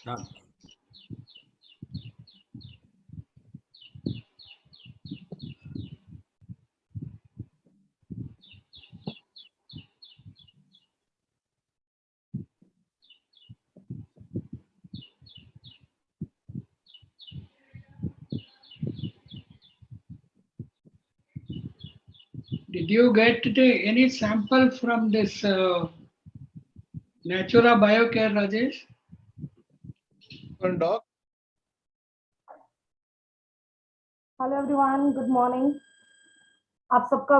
Done. Did you get any sample from this Natura Biocare, Rajesh? Doc. Hello everyone, good morning. आप सबका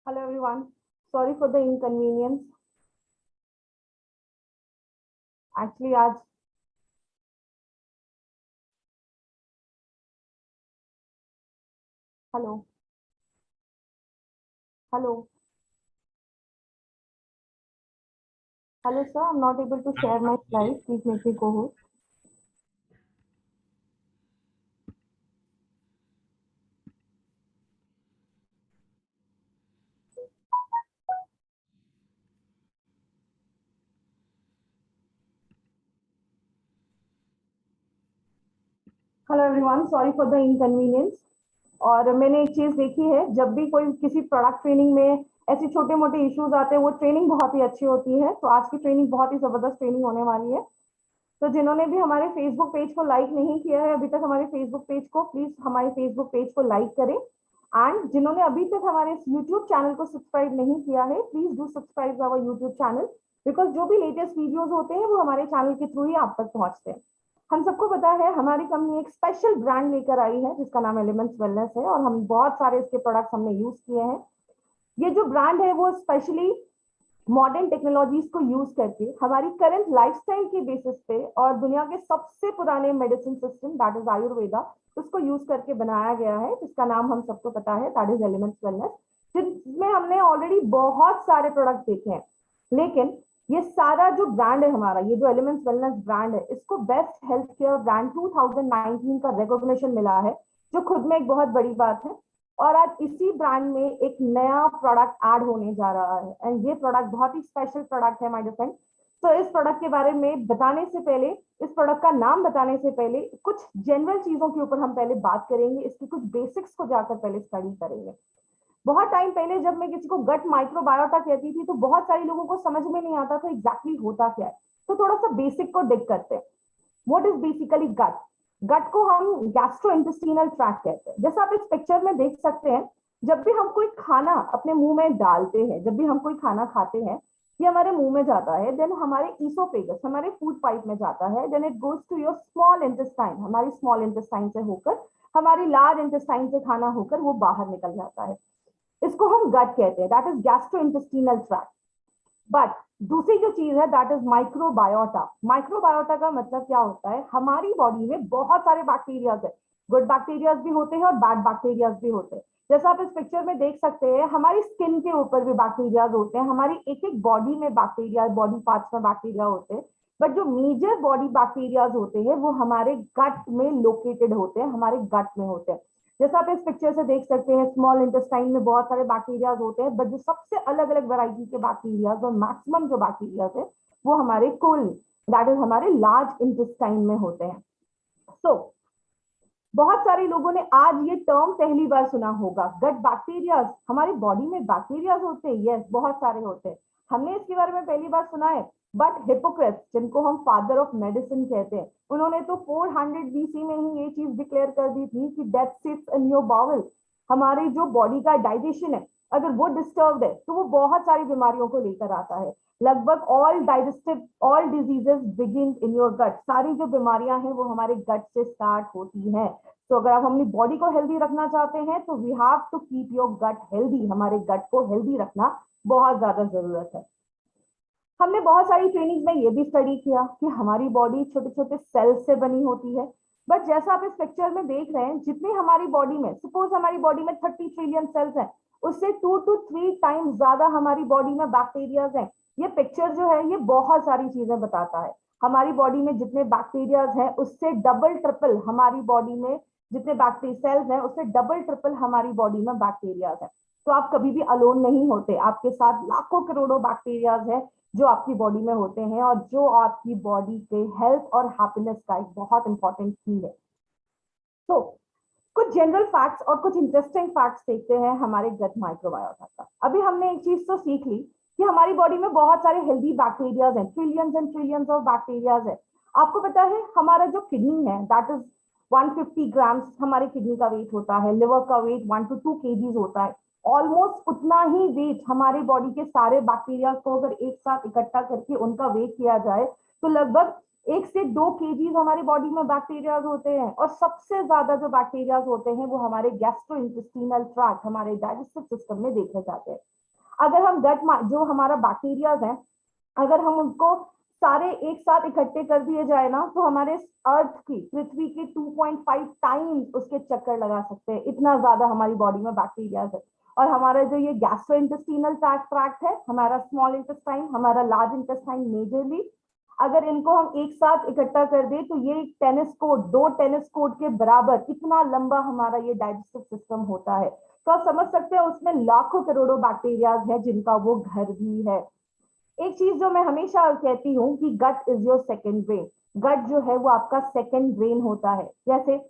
hello everyone, sorry for the inconvenience. Actually आज hello hello hello sir, I am not able to share my slide, please make me go host. Hello everyone, sorry for the inconvenience. और मैंने एक चीज देखी है, जब भी कोई किसी प्रोडक्ट ट्रेनिंग में ऐसे छोटे मोटे इश्यूज आते हैं, वो ट्रेनिंग बहुत ही अच्छी होती है। तो आज की ट्रेनिंग बहुत ही जबरदस्त ट्रेनिंग होने वाली है। तो जिन्होंने भी हमारे फेसबुक पेज को लाइक नहीं किया है अभी तक हमारे फेसबुक पेज को, प्लीज हमारे फेसबुक पेज को लाइक करें। एंड जिन्होंने अभी तक हमारे यूट्यूब चैनल को सब्सक्राइब नहीं किया है, please do subscribe our YouTube channel, because जो भी लेटेस्ट वीडियोज होते हैं वो हमारे चैनल के थ्रू ही आप तक पहुंचते हैं। हम सबको पता है हमारी कंपनी एक स्पेशल ब्रांड लेकर आई है जिसका नाम एलिमेंट्स वेलनेस है, और हम बहुत सारे इसके प्रोडक्ट्स हमने यूज किए हैं। ये जो ब्रांड है वो स्पेशली मॉडर्न टेक्नोलॉजीज को यूज करके हमारी करंट लाइफस्टाइल के बेसिस पे और दुनिया के सबसे पुराने medicine system that is Ayurveda, उसको यूज करके बनाया गया है, जिसका नाम हम सबको पता है दैट इज एलिमेंट्स वेलनेस। जिसमें हमने ऑलरेडी बहुत सारे प्रोडक्ट देखे हैं, लेकिन ये सारा जो ब्रांड है हमारा, ये जो एलिमेंट्स वेलनेस ब्रांड है, इसको बेस्ट हेल्थ केयर ब्रांड 2019 का रिकॉग्निशन मिला है, जो खुद में एक बहुत बड़ी बात है। और आज इसी ब्रांड में एक नया प्रोडक्ट ऐड होने जा रहा है एंड ये प्रोडक्ट बहुत ही स्पेशल प्रोडक्ट है माय डियर फ्रेंड। तो इस प्रोडक्ट के बारे में बताने से पहले, इस प्रोडक्ट का नाम बताने से पहले कुछ जनरल चीजों के ऊपर हम पहले बात करेंगे, इसकी कुछ बेसिक्स को जाकर पहले स्टडी करेंगे। बहुत टाइम पहले जब मैं किसी को गट माइक्रोबायोटा कहती थी तो बहुत सारे लोगों को समझ में नहीं आता था एग्जैक्टली होता क्या है। तो थोड़ा सा बेसिक को डिग करते हैं। व्हाट इज बेसिकली गट? गट को हम गैस्ट्रोइंटेस्टिनल ट्रैक्ट कहते हैं। जैसा आप इस पिक्चर में देख सकते हैं, जब भी हम कोई खाना अपने मुंह में डालते हैं, जब भी हम कोई खाना खाते हैं, ये हमारे मुंह में जाता है, देन हमारे ईसोफेगस, हमारे फूड पाइप में जाता है, then it goes to your small intestine, हमारी स्मॉल इंटेस्टाइन से होकर हमारी लार्ज इंटेस्टाइन से खाना होकर वो बाहर निकल जाता है। इसको हम गट कहते हैं, that is gastrointestinal tract. But दूसरी जो चीज है दैट इज माइक्रोबायोटा। माइक्रोबायोटा का मतलब क्या होता है? हमारी बॉडी में बहुत सारे बैक्टीरियाज है, गुड बैक्टीरियाज भी होते हैं और बैड बैक्टीरियाज भी होते हैं। जैसा आप इस पिक्चर में देख सकते हैं, हमारी स्किन के ऊपर भी बैक्टीरियाज होते हैं, हमारी एक एक बॉडी में बैक्टीरिया, बॉडी पार्ट्स में बैक्टीरिया होते हैं। बट जो मेजर बॉडी बैक्टीरियाज होते हैं वो हमारे गट में लोकेटेड होते हैं, हमारे गट में होते हैं। जैसा आप इस पिक्चर से देख सकते हैं, स्मॉल इंटेस्टाइन में बहुत सारे बैक्टीरियाज होते हैं, बट जो सबसे अलग अलग वैरायटी के बैक्टीरियाज और मैक्सिमम जो बैक्टीरियाज है वो हमारे कोल, दैट इज हमारे लार्ज इंटेस्टाइन में होते हैं। सो बहुत सारे लोगों ने आज ये टर्म पहली बार सुना होगा, गट बैक्टीरियाज। हमारी बॉडी में बैक्टीरियाज होते हैं, यस, बहुत सारे होते हैं, हमने इसके बारे में पहली बार सुना है। बट हिपोक्रेट्स, जिनको हम फादर ऑफ मेडिसिन कहते हैं, उन्होंने तो 400 बीसी में ही ये चीज डिक्लेयर कर दी थी कि death sits in your bowel. हमारी जो बॉडी का डाइजेशन है, अगर वो डिस्टर्ब है तो वो बहुत सारी बीमारियों को लेकर आता है। लगभग all diseases begin in your gut. सारी जो बीमारियां हैं वो हमारे गट से स्टार्ट होती हैं। तो अगर आप अपनी बॉडी को हेल्दी रखना चाहते हैं तो we have to keep your gut healthy. हमारे गट को हेल्दी रखना बहुत ज्यादा जरूरत है। हमने बहुत सारी ट्रेनिंग में ये भी स्टडी किया कि हमारी बॉडी छोटे छोटे सेल्स से बनी होती है। बट जैसा आप इस पिक्चर में देख रहे हैं, जितनी हमारी बॉडी में, सपोज हमारी बॉडी में 30 ट्रिलियन सेल्स हैं, उससे 2 to 3 टाइम्स ज्यादा हमारी बॉडी में बैक्टीरियाज हैं। ये पिक्चर जो है ये बहुत सारी चीजें बताता है। हमारी बॉडी में जितने बैक्टीरियाज हैं उससे डबल ट्रिपल हमारी बॉडी में जितने बैक्टीरिया सेल्स हैं उससे डबल ट्रिपल हमारी बॉडी में बैक्टीरियाज है। तो आप कभी भी अलोन नहीं होते, आपके साथ लाखों करोड़ों बैक्टीरियाज है जो आपकी बॉडी में होते हैं और जो आपकी बॉडी के हेल्थ और हैप्पीनेस का एक बहुत इंपॉर्टेंट की है। तो कुछ जनरल फैक्ट्स और कुछ इंटरेस्टिंग फैक्ट्स देखते हैं हमारे गट माइक्रोबायोटा का। अभी हमने एक चीज तो सीख ली कि हमारी बॉडी में बहुत सारे हेल्दी बैक्टीरियाज हैं, trillions and trillions of bacterias है। आपको पता है हमारा जो किडनी है दैट इज 150 ग्राम्स हमारे किडनी का वेट होता है, लिवर का वेट 1 to 2 kgs होता है। ऑलमोस्ट उतना ही वेट हमारे बॉडी के सारे बैक्टीरिया को अगर एक साथ इकट्ठा करके उनका वेट किया जाए तो लगभग 1 से 2 kgs हमारी बॉडी में बैक्टीरिया होते हैं। और सबसे ज्यादा जो बैक्टीरिया होते हैं वो हमारे गैस्ट्रोइंटेस्टिनल ट्रैक्ट, हमारे डाइजेस्टिव सिस्टम में देखे जाते हैं। अगर हम जो हमारा बैक्टीरिया है, अगर हम उनको सारे एक साथ इकट्ठे कर दिए जाए ना तो हमारे अर्थ की, पृथ्वी के 2.5 टाइम्स उसके चक्कर लगा सकते हैं, इतना ज्यादा हमारी बॉडी में बैक्टीरिया है। और हमारा जो ये गैस्ट्रोइंटेस्टिनल ट्रैक्ट है, हमारा स्मॉल इंटेस्टाइन, हमारा लार्ज इंटेस्टाइन मेजरली, अगर इनको हम एक साथ इकट्ठा कर दे तो ये टेनिस कोर्ट, 2 टेनिस कोर्ट के बराबर इतना लंबा हमारा ये डाइजेस्टिव सिस्टम होता है। तो आप समझ सकते हैं उसमें लाखों करोड़ों बैक्टीरियाज है जिनका वो घर भी है। एक चीज जो मैं हमेशा कहती हूँ कि गट इज योर सेकंड ब्रेन। गट जो है वो आपका सेकंड ब्रेन होता है। जैसे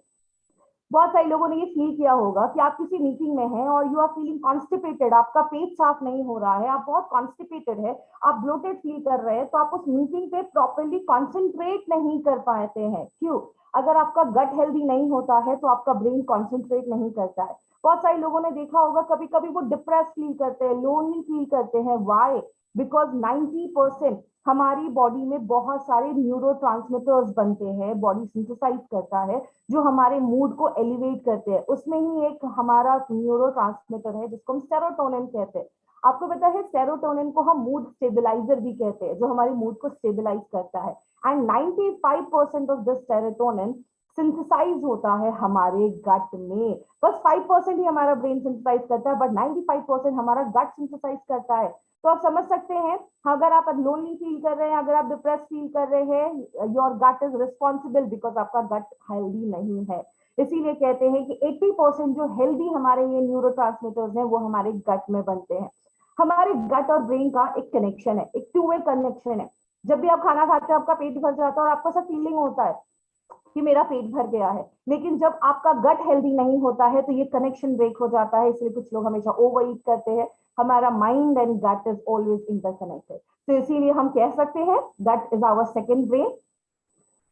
बहुत सारे लोगों ने ये फील किया होगा कि आप किसी मीटिंग में हैं और यू आर फीलिंग कॉन्स्टिपेटेड, आपका पेट साफ नहीं हो रहा है, आप बहुत कॉन्स्टिपेटेड है, आप ब्लोटेड फील कर रहे हैं, तो आप उस मीटिंग पे प्रॉपरली कॉन्सेंट्रेट नहीं कर पाते हैं। क्यों? अगर आपका गट हेल्दी नहीं होता है तो आपका ब्रेन कॉन्सेंट्रेट नहीं करता है। बहुत सारे लोगों ने देखा होगा कभी कभी वो डिप्रेस फील करते हैं, लोनली फील करते हैं। वाई? बिकॉज 90% हमारी बॉडी में बहुत सारे न्यूरोट्रांसमीटर्स बनते हैं, बॉडी सिंथेसाइज करता है जो हमारे मूड को एलिवेट करते हैं। उसमें ही एक हमारा न्यूरोट्रांसमीटर है जिसको हम सेरोटोनिन कहते हैं। आपको पता है सेरोटोनिन को हम मूड स्टेबलाइजर भी कहते हैं, जो हमारे मूड को स्टेबलाइज करता है। And 95% of this serotonin synthesize होता है हमारे गट में। बस 5% ही हमारा ब्रेन सिंथेसाइज करता है, बट 95% हमारा गट सिंथेसाइज करता है। तो आप समझ सकते हैं, अगर आप लोनली फील कर रहे हैं, अगर आप डिप्रेस फील कर रहे हैं, your gut is responsible because आपका गट हेल्दी नहीं है। इसीलिए कहते हैं कि 80% जो हेल्दी हमारे ये न्यूरोट्रांसमीटर्स हैं वो हमारे गट में बनते हैं। हमारे गट और ब्रेन का एक कनेक्शन है, एक टू वे कनेक्शन है। जब भी आप खाना खाते हो आपका पेट भर जाता है और आपको ऐसा फीलिंग होता है कि मेरा पेट भर गया है, लेकिन जब आपका गट हेल्दी नहीं होता है तो ये कनेक्शन ब्रेक हो जाता है। इसलिए कुछ लोग हमेशा ओवर ईट करते हैं। हमारा mind and gut is always interconnected, तो इसीलिए हम कह सकते हैं gut is our second brain.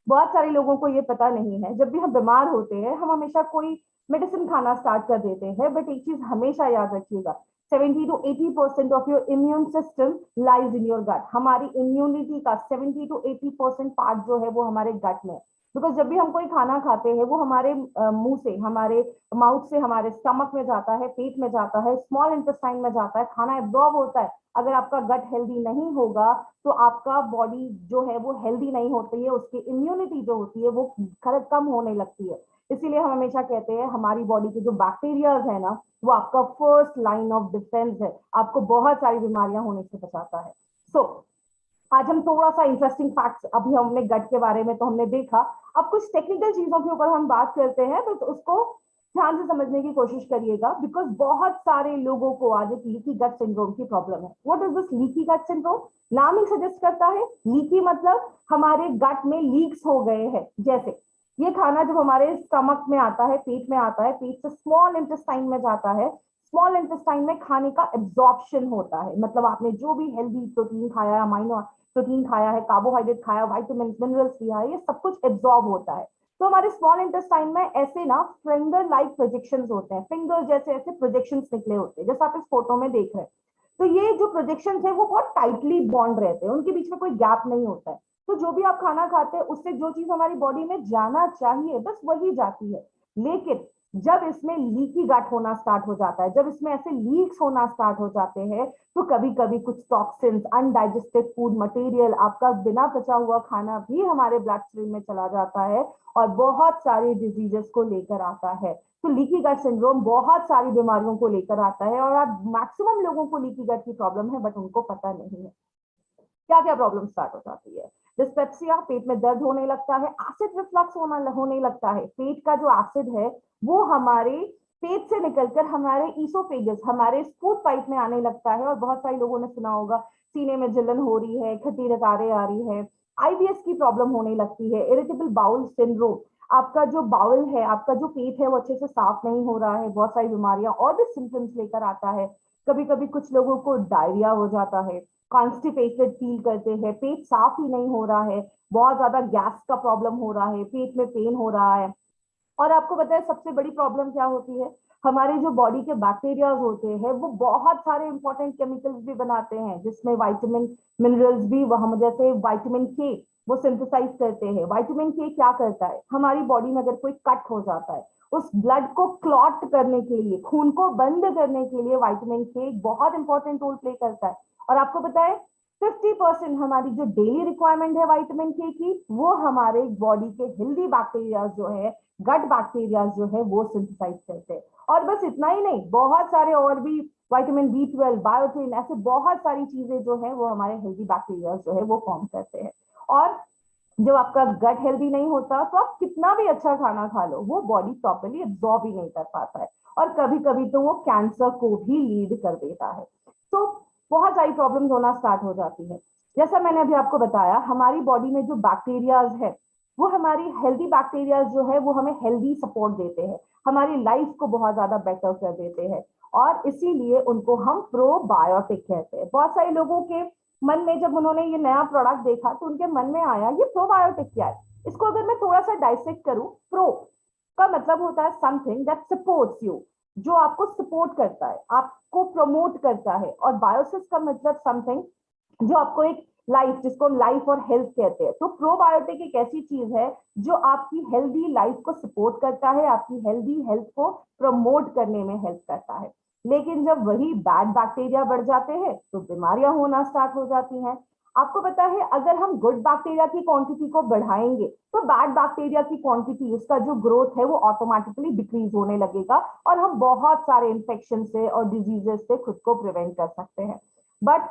बहुत सारे लोगों को ये पता नहीं है, जब भी हम बीमार होते हैं हम हमेशा कोई मेडिसिन खाना स्टार्ट कर देते हैं, बट एक चीज हमेशा याद रखिएगा, 70 to 80% of your immune system lies in your gut. हमारी इम्यूनिटी का 70 to 80% पार्ट जो है वो हमारे गट में। बिकॉज जब भी हम कोई खाना खाते हैं वो हमारे मुंह से, हमारे माउथ से हमारे स्टमक में जाता है, पेट में जाता है, स्मॉल इंटेस्टाइन में जाता है, खाना एब्जॉर्ब होता है। अगर आपका गट हेल्दी नहीं होगा तो आपका बॉडी जो है वो हेल्दी नहीं होती है, उसकी इम्यूनिटी जो होती है वो कम होने लगती है। इसीलिए हम हमेशा कहते हैं हमारी बॉडी के जो बैक्टीरियाज है ना वो आपका फर्स्ट लाइन ऑफ डिफेंस है, आपको बहुत सारी बीमारियां होने से बचाता है। सो आज हम थोड़ा सा इंटरेस्टिंग फैक्ट्स, अभी हमने गट के बारे में तो हमने देखा, अब कुछ टेक्निकल चीजों के ऊपर हम बात करते हैं, तो उसको ध्यान से समझने की कोशिश करिएगा। बिकॉज बहुत सारे लोगों को आज एक लीकी गट सिंड्रोम की प्रॉब्लम है। What is this leaky gut syndrome? नाम ही सजेस्ट करता है, लीकी मतलब हमारे गट में लीक्स हो गए हैं। जैसे ये खाना जब हमारे स्टमक में आता है, पेट में आता है, पेट से स्मॉल इंटेस्टाइन में जाता है, स्मॉल इंटेस्टाइन में खाने का एब्जॉर्प्शन होता है। मतलब आपने जो भी हेल्दी प्रोटीन खाया, अमाइनो प्रोटीन खाया है, कार्बोहाइड्रेट खाया, विटामिन मिनरल्स लिया है, ये सब कुछ एब्जॉर्ब होता है। तो हमारे स्मॉल इंटेस्टाइन में ऐसे ना फिंगर लाइक प्रोजेक्शंस होते हैं, फिंगर जैसे ऐसे प्रोजेक्शंस निकले होते हैं, जैसे आप इस फोटो में देख रहे हैं। तो ये जो प्रोजेक्शंस है वो बहुत टाइटली बॉन्ड रहते हैं, उनके बीच में कोई गैप नहीं होता है। तो जो भी आप खाना खाते हैं उससे जो चीज हमारी बॉडी में जाना चाहिए बस वही जाती है। लेकिन जब इसमें लीकी गट होना स्टार्ट हो जाता है, जब इसमें ऐसे लीक्स होना स्टार्ट हो जाते हैं, तो कभी कभी कुछ टॉक्सिन्स, अनडाइजेस्टेड फूड मटेरियल, आपका बिना पचा हुआ खाना भी हमारे ब्लड स्ट्रीम में चला जाता है और बहुत सारी डिजीजेस को लेकर आता है। तो लीकी गट सिंड्रोम बहुत सारी बीमारियों को लेकर आता है और आज मैक्सिमम लोगों को लीकी गट की प्रॉब्लम है, बट उनको पता नहीं है। क्या क्या प्रॉब्लम स्टार्ट हो जाती है? डिस्पेप्सिया, पेट में दर्द होने लगता है, एसिड रिफ्लक्स होने लगता है। पेट का जो एसिड है वो हमारे पेट से निकलकर हमारे ईसोफेगस, हमारे स्पूट पाइप में आने लगता है। और बहुत सारे लोगों ने सुना होगा सीने में जलन हो रही है, खट्टी डकारें आ रही है, आईबीएस की प्रॉब्लम होने लगती है, इरिटेबल बाउल सिंड्रोम, आपका जो बाउल है, आपका जो पेट है वो अच्छे से साफ नहीं हो रहा है, बहुत सारी बीमारियां और भी सिम्टम्स लेकर आता है। कभी कभी कुछ लोगों को डायरिया हो जाता है, कॉन्स्टिपेटेड फील करते हैं, पेट साफ ही नहीं हो रहा है, बहुत ज्यादा गैस का प्रॉब्लम हो रहा है, पेट में पेन हो रहा है। और आपको पता है सबसे बड़ी प्रॉब्लम क्या होती है? हमारे जो बॉडी के बैक्टीरियाज होते हैं वो बहुत सारे इंपॉर्टेंट केमिकल्स भी बनाते हैं, जिसमें विटामिन मिनरल्स भी, वह जैसे विटामिन के वो सिंथेसाइज करते हैं। विटामिन के क्या करता है? हमारी बॉडी में अगर कोई कट हो जाता है, उस ब्लड को क्लॉट करने के लिए, खून को बंद करने के लिए विटामिन के एक बहुत इंपॉर्टेंट रोल प्ले करता है। और आपको पता है 50% हमारी जो डेली रिक्वायरमेंट है विटामिन के की, वो हमारे बॉडी के हेल्दी बैक्टीरिया जो है, गट बैक्टीरिया जो है वो सिंथेसाइज करते हैं। और बस इतना ही नहीं, बहुत सारे और भी, विटामिन B12, बायोटिन, ऐसे बहुत सारी चीजें जो है वो हमारे हेल्दी बैक्टीरिया जो है वो फॉर्म करते हैं। और जब आपका गट हेल्दी नहीं होता तो आप कितना भी अच्छा खाना खा लो वो बॉडी प्रॉपर्ली एब्जॉर्ब ही नहीं कर पाता है, और कभी कभी तो वो कैंसर को भी लीड कर देता है। तो बहुत सारी प्रॉब्लम्स होना स्टार्ट हो जाती है। जैसा मैंने अभी आपको बताया, हमारी बॉडी में जो बैक्टीरियाज है वो हमारी हेल्दी बैक्टीरियाज जो है वो हमें हेल्दी सपोर्ट देते हैं, हमारी लाइफ को बहुत ज्यादा बेटर कर देते हैं, और इसीलिए उनको हम प्रोबायोटिक कहते हैं। बहुत सारे लोगों के मन में जब उन्होंने ये नया प्रोडक्ट देखा तो उनके मन में आया ये प्रोबायोटिक क्या है। इसको अगर मैं थोड़ा सा डाइसेक्ट करूं, प्रो का मतलब होता है समथिंग दैट सपोर्ट्स यू, जो आपको सपोर्ट करता है, आपको प्रमोट करता है। और बायोसिस का मतलब समथिंग जो आपको एक लाइफ, जिसको हम लाइफ और हेल्थ कहते हैं। तो प्रोबायोटिक एक ऐसी चीज है जो आपकी हेल्दी लाइफ को सपोर्ट करता है, आपकी हेल्दी हेल्थ को प्रमोट करने में हेल्प करता है। लेकिन जब वही बैड बैक्टीरिया बढ़ जाते हैं तो बीमारियां होना स्टार्ट हो जाती हैं। आपको पता है अगर हम गुड बैक्टीरिया की क्वांटिटी को बढ़ाएंगे तो बैड बैक्टीरिया की क्वांटिटी, उसका जो ग्रोथ है वो ऑटोमेटिकली डिक्रीज होने लगेगा और हम बहुत सारे इन्फेक्शन से और डिजीजेस से खुद को प्रिवेंट कर सकते हैं। बट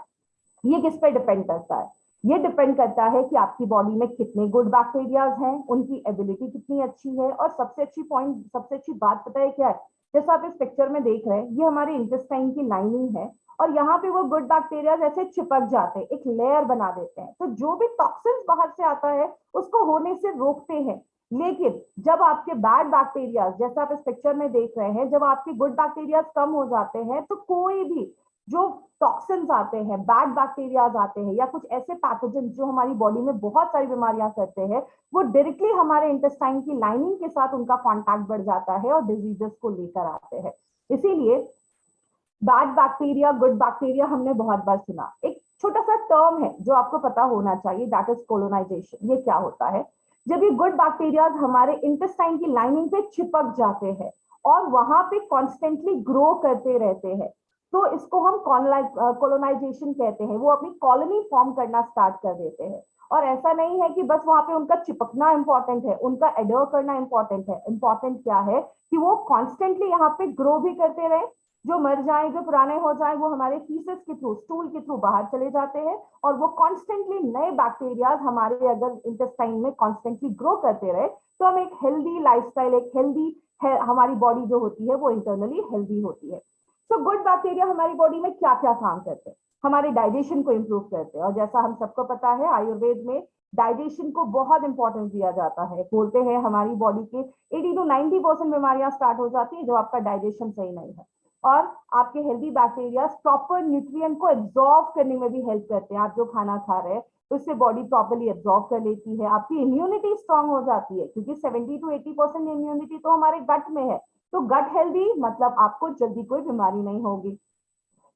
ये किस पे डिपेंड करता है? ये डिपेंड करता है कि आपकी बॉडी में कितने गुड बैक्टीरियाज हैं, उनकी एबिलिटी कितनी अच्छी है। और सबसे अच्छी बात पता है क्या है? जैसा आप इस पिक्चर में देख रहे हैं, ये हमारी इंटेस्टाइन की लाइनिंग है और यहाँ पे वो गुड बैक्टीरियाज ऐसे चिपक जाते हैं, एक लेयर बना देते हैं, तो जो भी टॉक्सिन्स बाहर से आता है उसको होने से रोकते हैं। लेकिन जब आपके बैड बैक्टीरियाज, जैसा आप इस पिक्चर में देख रहे हैं, जब आपके गुड बैक्टीरियाज कम हो जाते हैं तो कोई भी जो टॉक्सिन्स आते हैं, बैड बैक्टीरियाज आते हैं या कुछ ऐसे पैथोजन जो हमारी बॉडी में बहुत सारी बीमारियां करते हैं, वो डायरेक्टली हमारे इंटेस्टाइन की लाइनिंग के साथ उनका कांटेक्ट बढ़ जाता है और डिजीजेस को लेकर आते हैं। इसीलिए बैड बैक्टीरिया, गुड बैक्टीरिया हमने बहुत बार सुना। एक छोटा सा टर्म है जो आपको पता होना चाहिए, दैट इज कोलोनाइजेशन। ये क्या होता है? जब ये गुड बैक्टीरिया हमारे इंटेस्टाइन की लाइनिंग पे चिपक जाते हैं और वहां पे कॉन्स्टेंटली ग्रो करते रहते हैं, तो इसको हम कोलोनाइजेशन कहते हैं। वो अपनी कॉलोनी फॉर्म करना स्टार्ट कर देते हैं। और ऐसा नहीं है कि बस वहां पे उनका चिपकना इंपॉर्टेंट है, उनका एडोर करना इंपॉर्टेंट है। इंपॉर्टेंट क्या है कि वो कॉन्स्टेंटली यहाँ पे ग्रो भी करते रहे। जो मर जाए, जो पुराने हो जाए, वो हमारे फीसेस के थ्रू, स्टूल के थ्रू बाहर चले जाते हैं और वो कॉन्स्टेंटली नए बैक्टीरियाज हमारे अगर इंटेस्टाइन में कॉन्स्टेंटली ग्रो करते रहे तो हम एक हेल्दी लाइफस्टाइल, एक हेल्दी हमारी बॉडी जो होती है वो इंटरनली हेल्दी होती है। तो गुड बैक्टीरिया हमारी बॉडी में क्या क्या काम करते हैं? हमारे डाइजेशन को इंप्रूव करते हैं। और जैसा हम सबको पता है, आयुर्वेद में डाइजेशन को बहुत इंपॉर्टेंस दिया जाता है। बोलते हैं हमारी बॉडी के 80 to 90% बीमारियां स्टार्ट हो जाती है जो आपका डाइजेशन सही नहीं है। और आपके हेल्दी बैक्टीरिया प्रॉपर न्यूट्रिएंट को एब्जॉर्ब करने में भी हेल्प करते हैं। आप जो खाना खा रहे हैं उससे बॉडी प्रॉपर्ली एब्जॉर्ब कर लेती है, आपकी इम्यूनिटी स्ट्रांग हो जाती है, क्योंकि 70 to 80% इम्यूनिटी तो हमारे गट में है। तो गट हेल्दी मतलब आपको जल्दी कोई बीमारी नहीं होगी।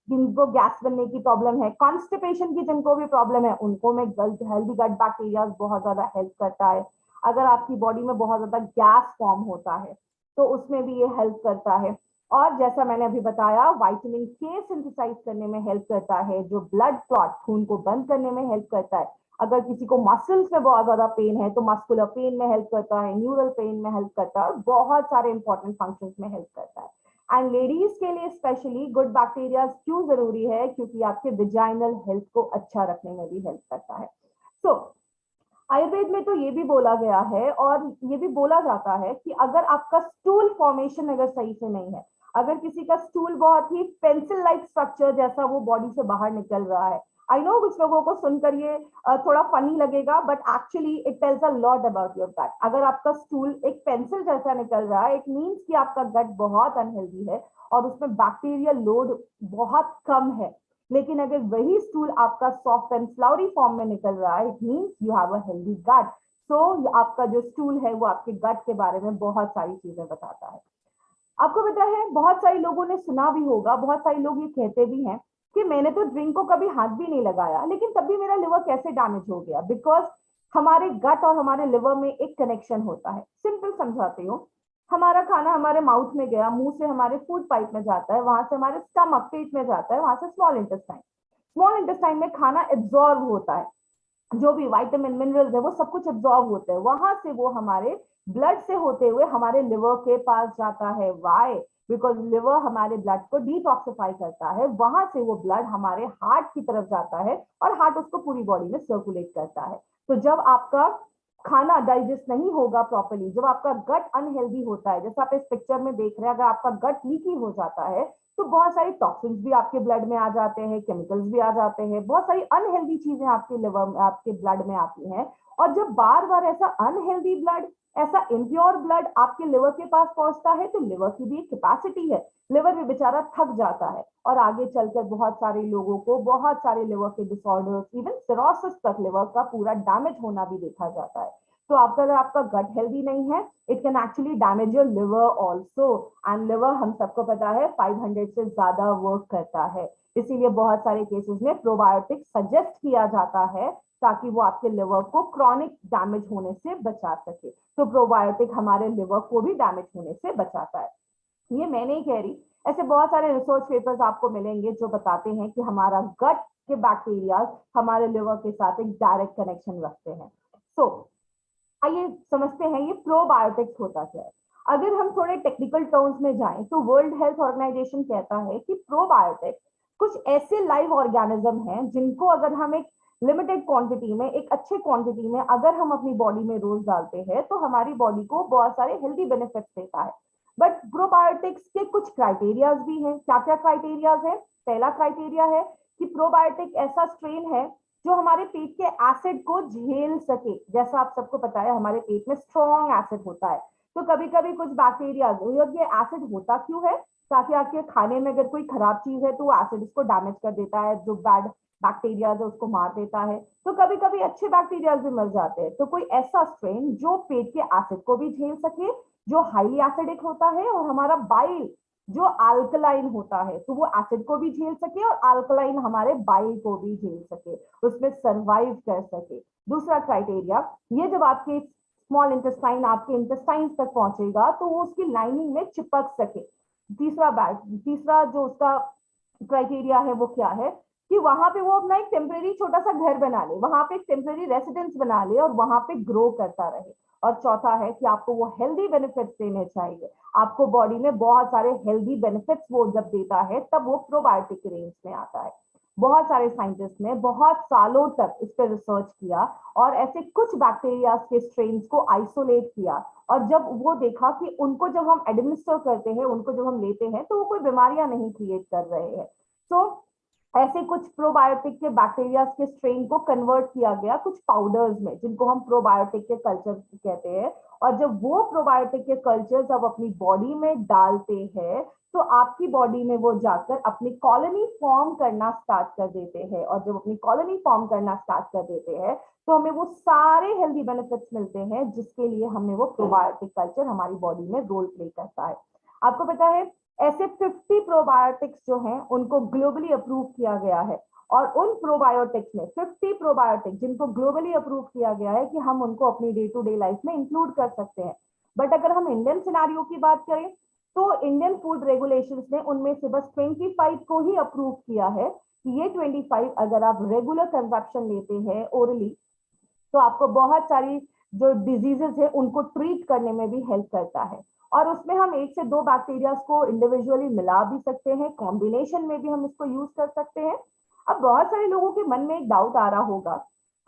जिनको गैस बनने की प्रॉब्लम है, कॉन्स्टिपेशन की जिनको भी प्रॉब्लम है, उनको में हेल्दी गट बैक्टीरिया बहुत ज्यादा हेल्प करता है। अगर आपकी बॉडी में बहुत ज्यादा गैस फॉर्म होता है तो उसमें भी ये हेल्प करता है। और जैसा मैंने अभी बताया, विटामिन के सिंथेसाइज करने में हेल्प करता है, जो ब्लड क्लॉट, खून को बंद करने में हेल्प करता है। अगर किसी को मसल्स में बहुत ज्यादा पेन है तो मस्कुलर पेन में हेल्प करता है, न्यूरल पेन में हेल्प करता है और बहुत सारे इंपॉर्टेंट फंक्शंस में हेल्प करता है। एंड लेडीज के लिए स्पेशली गुड बैक्टीरिया क्यों जरूरी है? क्योंकि आपके विजाइनल हेल्थ को अच्छा रखने में भी हेल्प करता है। सो आयुर्वेद में तो ये भी बोला गया है और ये भी बोला जाता है कि अगर आपका स्टूल फॉर्मेशन अगर सही से नहीं है, अगर किसी का स्टूल बहुत ही पेंसिल लाइक स्ट्रक्चर जैसा वो बॉडी से बाहर निकल रहा है, आई नो कुछ लोगों को सुनकर ये थोड़ा फनी लगेगा, but actually it tells a lot about your gut. अगर आपका स्टूल एक पेंसिल जैसा निकल रहा है, इट मीन्स कि आपका गट बहुत अनहेल्दी है और उसमें बैक्टीरियल लोड बहुत कम है। लेकिन अगर वही स्टूल आपका सॉफ्ट एंड फ्लावरी फॉर्म में निकल रहा है, it means you have a healthy gut. So आपका जो स्टूल है वो आपके गट के बारे में बहुत सारी चीजें बताता है। आपको पता है, बहुत सारे लोगों ने सुना भी होगा, बहुत सारे लोग ये कहते भी हैं कि मैंने तो ड्रिंक को कभी हाथ भी नहीं लगाया लेकिन तब भी मेरा लिवर कैसे डैमेज हो गया। बिकॉज हमारे गट और हमारे लिवर में एक कनेक्शन होता है। सिंपल समझाती हूँ, हमारा खाना हमारे माउथ में गया, मुंह से हमारे फूड पाइप में जाता है, वहां से हमारे स्टमक, पेट में जाता है, वहां से स्मॉल इंटेस्टाइन में खाना एब्जॉर्ब होता है। जो भी विटामिन मिनरल्स है वो सब कुछ एब्जॉर्ब होते हैं, वहां से वो हमारे ब्लड से होते हुए हमारे लिवर के पास जाता है। वाई? बिकॉज लिवर हमारे ब्लड को डिटॉक्सिफाई करता है, वहां से वो ब्लड हमारे हार्ट की तरफ जाता है और हार्ट उसको पूरी बॉडी में सर्कुलेट करता है। तो जब आपका खाना डाइजेस्ट नहीं होगा प्रॉपर्ली, जब आपका गट अनहेल्दी होता है, जैसे आप इस पिक्चर में देख रहे हैं, अगर आपका गट लीकी हो जाता है तो बहुत सारी टॉक्सिन्स भी आपके ब्लड में आ जाते हैं, केमिकल्स भी आ जाते हैं, बहुत सारी अनहेल्दी चीजें आपके लिवर में, आपके ब्लड में आती हैं। और जब बार बार ऐसा अनहेल्दी ब्लड, ऐसा इम्प्योर ब्लड आपके लिवर के पास पहुंचता है तो लिवर की भी एक कैपेसिटी है, लिवर भी बेचारा थक जाता है और आगे चलकर बहुत सारे लोगों को बहुत सारे लिवर के डिसऑर्डर्स, इवन सिरोसिस तक लिवर का पूरा डैमेज होना भी देखा जाता है। तो अगर आपका गट हेल्दी नहीं है, it can actually damage your liver also. And liver हम सबको पता है 500 से ज्यादा वर्क करता है, इसीलिए बहुत सारे केसेस में प्रोबायोटिक सजेस्ट किया जाता है ताकि वो आपके लिवर को क्रॉनिक डैमेज होने से बचा सके। तो प्रोबायोटिक हमारे लिवर को भी डैमेज होने से बचाता है। ये मैं नहीं कह रही, ऐसे बहुत सारे रिसर्च पेपर्स आपको मिलेंगे जो बताते हैं कि हमारा गट के बैक्टीरिया हमारे लिवर के साथ एक डायरेक्ट कनेक्शन रखते हैं। सो आइए समझते हैं ये प्रोबायोटिक्स होता क्या है। अगर हम थोड़े टेक्निकल टर्म्स में जाएं तो वर्ल्ड हेल्थ ऑर्गेनाइजेशन कहता है कि प्रोबायोटिक कुछ ऐसे लाइव ऑर्गेनिज्म हैं जिनको अगर हम एक लिमिटेड क्वांटिटी में, एक अच्छे क्वांटिटी में अगर हम अपनी बॉडी में रोज डालते हैं तो हमारी बॉडी को बहुत सारे हेल्दी बेनिफिट्स देता है। बट प्रोबायोटिक्स के कुछ क्राइटेरियाज भी हैं। क्या क्या क्राइटेरियाज है? पहला क्राइटेरिया है कि प्रोबायोटिक ऐसा स्ट्रेन है जो हमारे पेट के एसिड को झेल सके। जैसा आप सबको पता है हमारे पेट में स्ट्रॉन्ग एसिड होता है, तो कभी कभी कुछ बैक्टीरिया, ये एसिड होता क्यों है? ताकि आपके खाने में अगर कोई खराब चीज है तो वो एसिड उसको डैमेज कर देता है, जो बैड बैक्टीरिया है उसको मार देता है। तो कभी कभी अच्छे बैक्टीरिया भी मर जाते हैं। तो कोई ऐसा स्ट्रेन जो पेट के एसिड को भी झेल सके, जो हाईली एसिडिक होता है, और हमारा बाइल जो अल्कलाइन होता है तो वो एसिड को भी झेल सके और अल्कलाइन हमारे बाइल को भी झेल सके, उसमें सरवाइव कर सके। दूसरा क्राइटेरिया, ये जब आपके स्मॉल इंटेस्टाइन आपके इंटेस्टाइन तक पहुंचेगा तो वो उसकी लाइनिंग में चिपक सके। तीसरा जो उसका क्राइटेरिया है वो क्या है कि वहां पे वो अपना एक टेम्परेरी छोटा सा घर बना ले, वहां पे एक टेम्परेरी रेसिडेंस बना ले और वहां पे ग्रो करता रहे। और चौथा है कि आपको वो हेल्दी बेनिफिट्स देने चाहिए। आपको बॉडी में बहुत सारे हेल्दी बेनिफिट्स वो जब देता है तब वो प्रोबायोटिक रेंज में आता है। बहुत सारे साइंटिस्ट ने बहुत सालों तक इस पर रिसर्च किया और ऐसे कुछ बैक्टीरिया के स्ट्रेन्स को आइसोलेट किया, और जब वो देखा कि उनको जब हम एडमिनिस्टर करते हैं, उनको जब हम लेते हैं तो वो कोई बीमारियां नहीं क्रिएट कर रहे हैं। तो ऐसे कुछ प्रोबायोटिक के बैक्टीरिया के स्ट्रेन को कन्वर्ट किया गया कुछ पाउडर्स में, जिनको हम प्रोबायोटिक के कल्चर कहते हैं। और जब वो प्रोबायोटिक के कल्चर्स अब अपनी बॉडी में डालते हैं तो आपकी बॉडी में वो जाकर अपनी कॉलोनी फॉर्म करना स्टार्ट कर देते हैं। और जब अपनी कॉलोनी फॉर्म करना स्टार्ट कर देते हैं तो हमें वो सारे हेल्दी बेनिफिट्स मिलते हैं जिसके लिए हमने वो प्रोबायोटिक कल्चर हमारी बॉडी में रोल प्ले करता है। आपको पता है ऐसे 50 प्रोबायोटिक्स जो हैं उनको ग्लोबली अप्रूव किया गया है, और उन प्रोबायोटिक्स में 50 प्रोबायोटिक्स जिनको ग्लोबली अप्रूव किया गया है कि हम उनको अपनी डे टू डे लाइफ में इंक्लूड कर सकते हैं। बट अगर हम इंडियन सिनेरियो की बात करें तो इंडियन फूड रेगुलेशंस ने उनमें से बस 25 को ही अप्रूव किया है कि ये 25 अगर आप रेगुलर कंजप्शन लेते हैं ओरली तो आपको बहुत सारी जो डिजीजेस है उनको ट्रीट करने में भी हेल्प करता है। और उसमें हम 1 से 2 बैक्टीरिया को इंडिविजुअली मिला भी सकते हैं, कॉम्बिनेशन में भी हम इसको यूज कर सकते हैं। अब बहुत सारे लोगों के मन में एक डाउट आ रहा होगा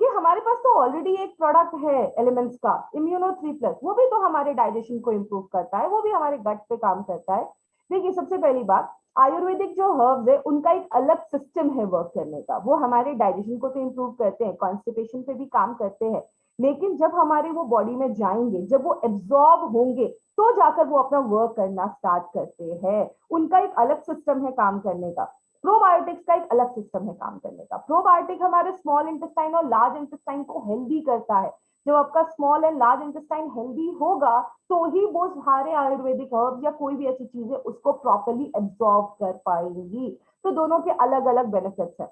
कि हमारे पास तो ऑलरेडी एक प्रोडक्ट है एलिमेंट्स का, इम्यूनो 3+, वो भी तो हमारे डाइजेशन को इम्प्रूव करता है, वो भी हमारे गट पे काम करता है। देखिए सबसे पहली बात, आयुर्वेदिक जो हर्ब्स है उनका एक अलग सिस्टम है वर्क करने का। वो हमारे डाइजेशन को तो इम्प्रूव करते हैं, कॉन्स्टिपेशन पे भी काम करते हैं, लेकिन जब हमारे वो बॉडी में जाएंगे, जब वो एब्जॉर्ब होंगे तो जाकर वो अपना वर्क करना स्टार्ट करते हैं। उनका एक अलग सिस्टम है काम करने का। प्रोबायोटिक्स का एक अलग सिस्टम है काम करने का। प्रोबायोटिक हमारे स्मॉल इंटेस्टाइन और लार्ज इंटेस्टाइन को हेल्दी करता है। जब आपका small and large intestine healthy होगा तो ही वो सारे आयुर्वेदिक हर्ब्स या कोई भी ऐसी चीजें उसको प्रॉपर्ली एब्जॉर्ब कर पाएंगी। तो दोनों के अलग अलग बेनिफिट्स हैं।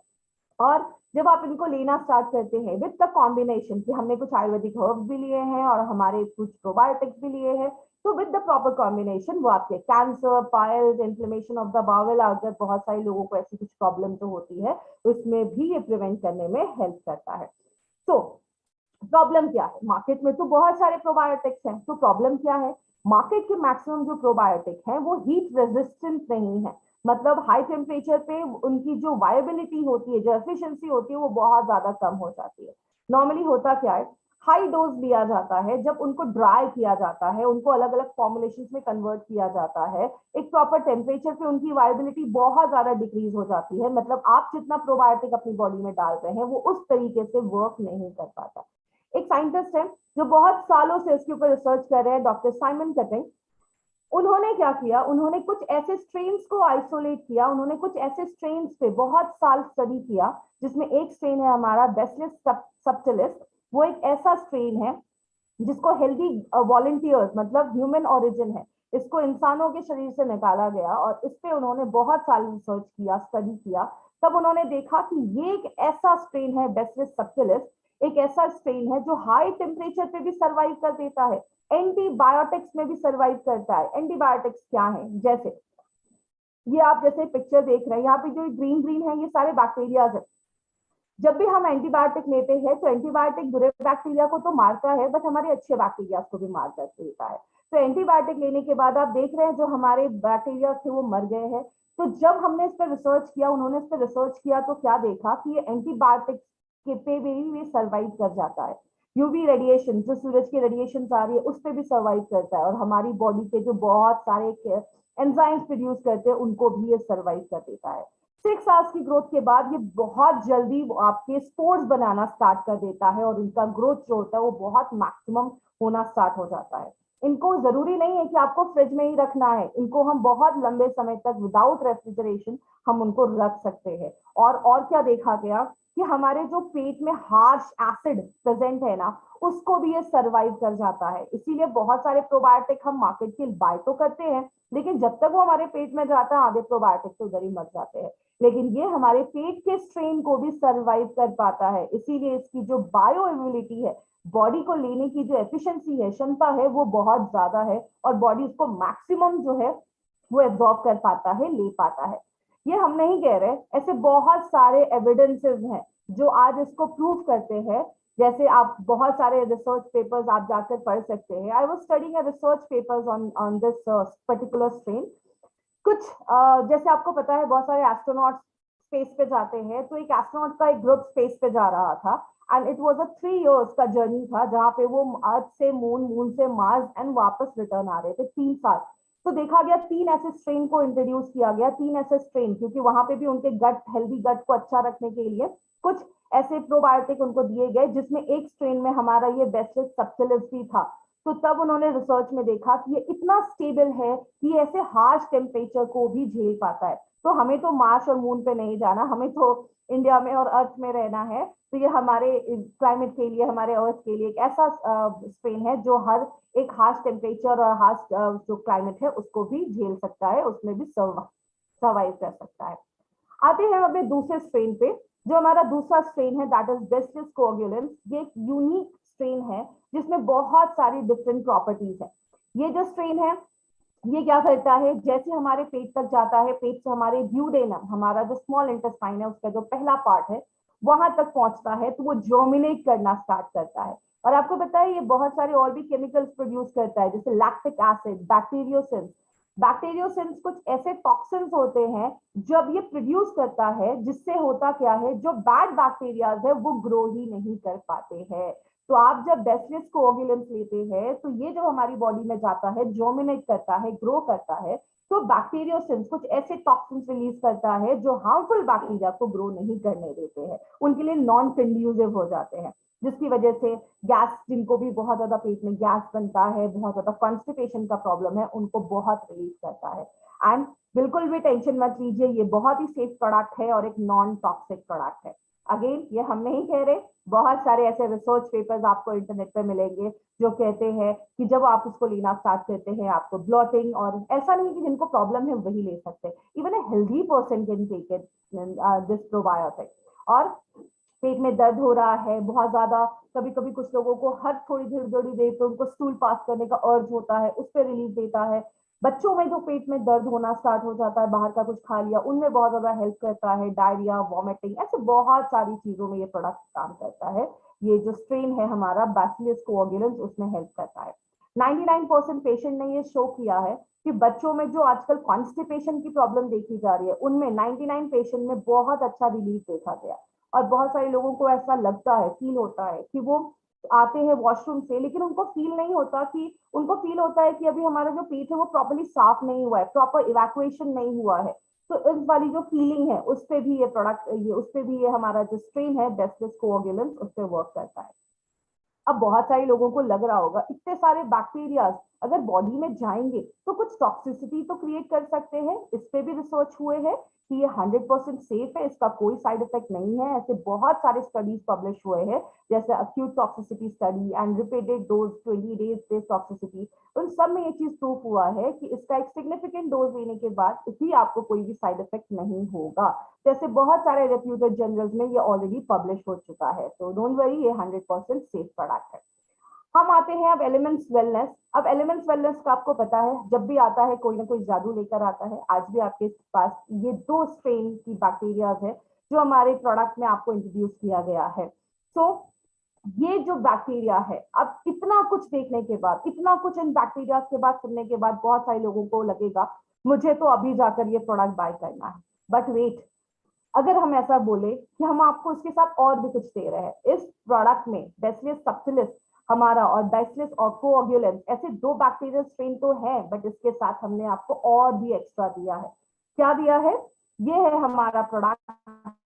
और जब आप इनको लेना स्टार्ट करते हैं विद द कॉम्बिनेशन कि हमने कुछ आयुर्वेदिक हर्ब्स भी लिए हैं और हमारे कुछ प्रोबायोटिक्स भी लिए हैं, तो विद द प्रॉपर कॉम्बिनेशन वो आपके cancer, piles, inflammation of the bowel, अगर बहुत सारे लोगों को ऐसी कुछ प्रॉब्लम तो होती है उसमें भी ये प्रिवेंट करने में हेल्प करता है। तो प्रॉब्लम क्या है? मार्केट में तो बहुत सारे प्रोबायोटिक्स हैं, तो प्रॉब्लम क्या है? मार्केट के मैक्सिमम जो प्रोबायोटिक हैं वो हीट रेजिस्टेंट नहीं है, मतलब हाई टेम्परेचर पे उनकी जो वायबिलिटी होती है, जो एफिशिएंसी होती है वो बहुत ज्यादा कम हो जाती है। नॉर्मली होता क्या है, हाई डोज लिया जाता है, जब उनको ड्राई किया जाता है, उनको अलग अलग फॉर्मुलेशंस में कन्वर्ट किया जाता है, एक प्रॉपर टेम्परेचर पे उनकी वायबिलिटी बहुत ज्यादा डिक्रीज हो जाती है। मतलब आप जितना प्रोबायोटिक अपनी बॉडी में डाल रहे हैं वो उस तरीके से वर्क नहीं कर पाता। एक साइंटिस्ट है जो बहुत सालों से इसके ऊपर रिसर्च कर रहे हैं, डॉक्टर साइमन कटिंग। उन्होंने क्या किया, उन्होंने कुछ ऐसे स्ट्रेन्स को आइसोलेट किया, उन्होंने कुछ ऐसे स्ट्रेन्स पे बहुत साल स्टडी किया, जिसमें एक स्ट्रेन है हमारा बैसिलस सबटिलिस। वो एक ऐसा स्ट्रेन है जिसको हेल्दी वॉलंटियर्स, मतलब ह्यूमन ओरिजिन है, इसको इंसानों के शरीर से निकाला गया और इस पे उन्होंने बहुत साल रिसर्च किया, स्टडी किया। तब उन्होंने देखा कि ये एक ऐसा स्ट्रेन है बैसिलस सबटिलिस, एक ऐसा स्ट्रेन है जो हाई टेम्परेचर पे भी सर्वाइव कर देता है, एंटीबायोटिक्स में भी सर्वाइव करता है। एंटीबायोटिक्स क्या है? जैसे ये आप जैसे पिक्चर देख रहे हैं, यहाँ पे जो ग्रीन ग्रीन है ये सारे बैक्टीरियाज है। जब भी हम एंटीबायोटिक लेते हैं तो एंटीबायोटिक बुरे बैक्टीरिया को तो मारता है बट हमारे अच्छे बैक्टीरिया को भी मार कर देता है। तो एंटीबायोटिक लेने के बाद आप देख रहे हैं जो हमारे बैक्टीरिया थे वो मर गए हैं। तो जब हमने इस पर रिसर्च किया, उन्होंने इस पर रिसर्च किया तो क्या देखा कि ये एंटीबायोटिक के पे भी ये सर्वाइव कर जाता है। यूवी रेडिएशन, जो सूरज की रेडिएशन आ रही है उस पे भी सर्वाइव करता है, और हमारी बॉडी के जो बहुत सारे एंजाइम्स प्रोड्यूस करते हैं उनको भी ये सर्वाइव कर देता है। 6 आवर्स की ग्रोथ के बाद ये बहुत जल्दी आपके स्पोर्स बनाना स्टार्ट कर देता है, और इनका ग्रोथ जो होता है वो बहुत मैक्सिमम होना स्टार्ट हो जाता है। इनको जरूरी नहीं है कि आपको फ्रिज में ही रखना है, इनको हम बहुत लंबे समय तक विदाउट रेफ्रिजरेशन हम उनको रख सकते हैं। और क्या देखा गया कि हमारे जो पेट में हार्श एसिड प्रेजेंट है ना, उसको भी ये सर्वाइव कर जाता है। इसीलिए बहुत सारे प्रोबायोटिक हम मार्केट के बाय तो करते हैं, लेकिन जब तक वो हमारे पेट में जाता है आधे प्रोबायोटिक तो उधर ही मर जाते हैं, लेकिन ये हमारे पेट के स्ट्रेन को भी सर्वाइव कर पाता है। इसीलिए इसकी जो बायो इम्यूनिटी है, बॉडी को लेने की जो एफिशिएंसी है, क्षमता है, वो बहुत ज्यादा है, और बॉडी उसको मैक्सिमम जो है वो एब्जॉर्ब कर पाता है, ले पाता है। ये हम नहीं कह रहे, ऐसे बहुत सारे एविडेंसेस हैं जो आज इसको प्रूव करते हैं। जैसे आप बहुत सारे रिसर्च पेपर्स आप जाकर पढ़ सकते हैं। I was studying a research papers on this particular strain. कुछ जैसे आपको पता है बहुत सारे एस्ट्रोनॉट स्पेस पे जाते हैं, तो एक एस्ट्रोनॉट का एक ग्रुप स्पेस पे जा रहा था, and it was a 3 years का जर्नी था, जहां पे वो अर्थ से मून, मून से मार्स एंड वापस रिटर्न आ रहे थे 3 साल। तो देखा गया 3 ऐसे स्ट्रेन को इंट्रोड्यूस किया गया, 3 ऐसे स्ट्रेन, क्योंकि वहां पे भी उनके गट, हेल्दी गट को अच्छा रखने के लिए कुछ ऐसे प्रोबायोटिक उनको दिए गए, जिसमें एक स्ट्रेन में हमारा ये बैसिलस सबटिलिस भी था। तो तब उन्होंने रिसर्च में देखा कि ये इतना स्टेबल है कि ऐसे हार्श टेम्परेचर को भी झेल पाता है। तो हमें तो मार्स और मून पे नहीं जाना, हमें तो इंडिया में और अर्थ में रहना है। तो ये हमारे क्लाइमेट के लिए, हमारे अर्थ के लिए एक ऐसा स्ट्रेन है जो हर एक हार्श टेम्परेचर और हार्श जो क्लाइमेट है उसको भी झेल सकता है, उसमें भी सर्वाइव कर सकता है। आते हैं अपने दूसरे स्ट्रेन पे। जो हमारा दूसरा स्ट्रेन है दैट इज बैसिलस कोएगुलेंस। ये एक यूनिक स्ट्रेन है जिसमें बहुत सारी डिफरेंट प्रॉपर्टीज है। ये जो स्ट्रेन है ये क्या करता है, जैसे हमारे पेट तक जाता है, पेट से हमारे ड्यूडेनम, हमारा जो स्मॉल इंटेस्टाइन है उसका जो पहला पार्ट है, वहां तक पहुंचता है, तो वो जर्मिनेट करना स्टार्ट करता है। और आपको पता है ये बहुत सारे और भी केमिकल्स प्रोड्यूस करता है, जैसे लैक्टिक एसिड, बैक्टीरियोसिन्स। बैक्टीरियोसिन्स कुछ ऐसे टॉक्सिन्स होते हैं जब ये प्रोड्यूस करता है, जिससे होता क्या है, जो बैड बैक्टीरियाज है वो ग्रो ही नहीं कर पाते हैं। तो आप जब बैसिलस कोएगुलेंस लेते हैं तो ये जब हमारी बॉडी में जाता है, जर्मिनेट करता है, ग्रो करता है, तो बैक्टीरियोसिन्स कुछ ऐसे टॉक्सिन्स रिलीज करता है जो हार्मफुल बैक्टीरिया को ग्रो नहीं करने देते हैं, उनके लिए नॉन कंड्यूसिव हो जाते हैं, जिसकी वजह से गैस, जिनको भी बहुत ज्यादा पेट में गैस बनता है, बहुत ज्यादा कॉन्स्टिपेशन का प्रॉब्लम है, उनको बहुत रिलीज करता है। एंड बिल्कुल भी टेंशन मत लीजिए, ये बहुत ही सेफ प्रोडक्ट है और एक नॉन टॉक्सिक प्रोडक्ट है। अगेन ये हम नहीं कह रहे, बहुत सारे ऐसे रिसर्च पेपर्स आपको इंटरनेट पे मिलेंगे जो कहते हैं कि जब आप इसको लेना स्टार्ट करते हैं आपको ब्लॉटिंग, और ऐसा नहीं कि जिनको प्रॉब्लम है वही ले सकते, even a healthy person can take it this probiotic. और पेट में दर्द हो रहा है बहुत ज्यादा, कभी कभी कुछ लोगों को हर थोड़ी देर पे उनको स्टूल पास करने का अर्ज होता है, उस पर रिलीफ देता है। बच्चों में जो पेट में दर्द होना स्टार्ट हो जाता है, बाहर का कुछ खा लिया, उनमें बहुत ज्यादा हेल्प करता है। डायरिया, वॉमिटिंग, ऐसे बहुत सारी चीजों में ये प्रोडक्ट काम करता है। ये जो स्ट्रेन है हमारा बैसिलस कोएगुलेंस, उसमें हेल्प करता है। 99% पेशेंट ने ये शो किया है कि बच्चों में जो आजकल कॉन्स्टिपेशन की प्रॉब्लम देखी जा रही है, उनमें 99 पेशेंट में बहुत अच्छा रिलीफ देखा गया। और बहुत सारे लोगों को ऐसा लगता है, फील होता है कि वो आते हैं वॉशरूम से, लेकिन उनको फील नहीं होता कि, उनको फील होता है कि अभी हमारा जो पेट है वो प्रॉपर्ली साफ नहीं हुआ है, प्रॉपर इवैक्यूएशन नहीं हुआ है। तो इस वाली जो फीलिंग है उस पे भी ये प्रोडक्ट, ये उस पे भी ये हमारा जो स्ट्रेन है बैसिलस कोएगुलेंस उस पे वर्क करता है। अब बहुत सारे लोगों को लग रहा होगा इतने सारे बैक्टीरियाज अगर बॉडी में जाएंगे तो कुछ टॉक्सिसिटी तो क्रिएट कर सकते हैं। इस पे भी रिसर्च हुए हैं कि ये 100% सेफ है, इसका कोई साइड इफेक्ट नहीं है। ऐसे बहुत सारे स्टडीज पब्लिश हुए हैं, जैसे acute toxicity study and repeated dose 20 days based toxicity. उन सब में ये चीज प्रूफ हुआ है कि इसका एक सिग्निफिकेंट डोज लेने के बाद भी आपको कोई भी साइड इफेक्ट नहीं होगा। जैसे बहुत सारे रेप्यूटेड जर्नल्स में ये ऑलरेडी पब्लिश हो चुका है, तो डोंट वरी, ये 100% सेफ प्रोडक्ट है। हम आते हैं अब एलिमेंट्स वेलनेस। अब एलिमेंट्स वेलनेस का आपको पता है, जब भी आता है कोई ना कोई जादू लेकर आता है। आज भी आपके पास ये 2 स्ट्रेन की बैक्टीरियाज है जो हमारे प्रोडक्ट में आपको इंट्रोड्यूस किया गया है। तो ये जो बैक्टीरिया है, अब इतना कुछ देखने के बाद, इतना कुछ इन बैक्टीरिया के बाद सुनने के बाद बहुत सारे लोगों को लगेगा मुझे तो अभी जाकर ये प्रोडक्ट बाय करना है। बट वेट, अगर हम ऐसा बोले कि हम आपको इसके साथ और भी कुछ दे रहे हैं, इस प्रोडक्ट में बैसिलस सबटिलिस हमारा और बैसिलस ऑकोअगुलेंस ऐसे दो बैक्टीरियल स्ट्रेन तो है, बट इसके साथ हमने आपको और भी एक्स्ट्रा दिया है। क्या दिया है? ये है हमारा product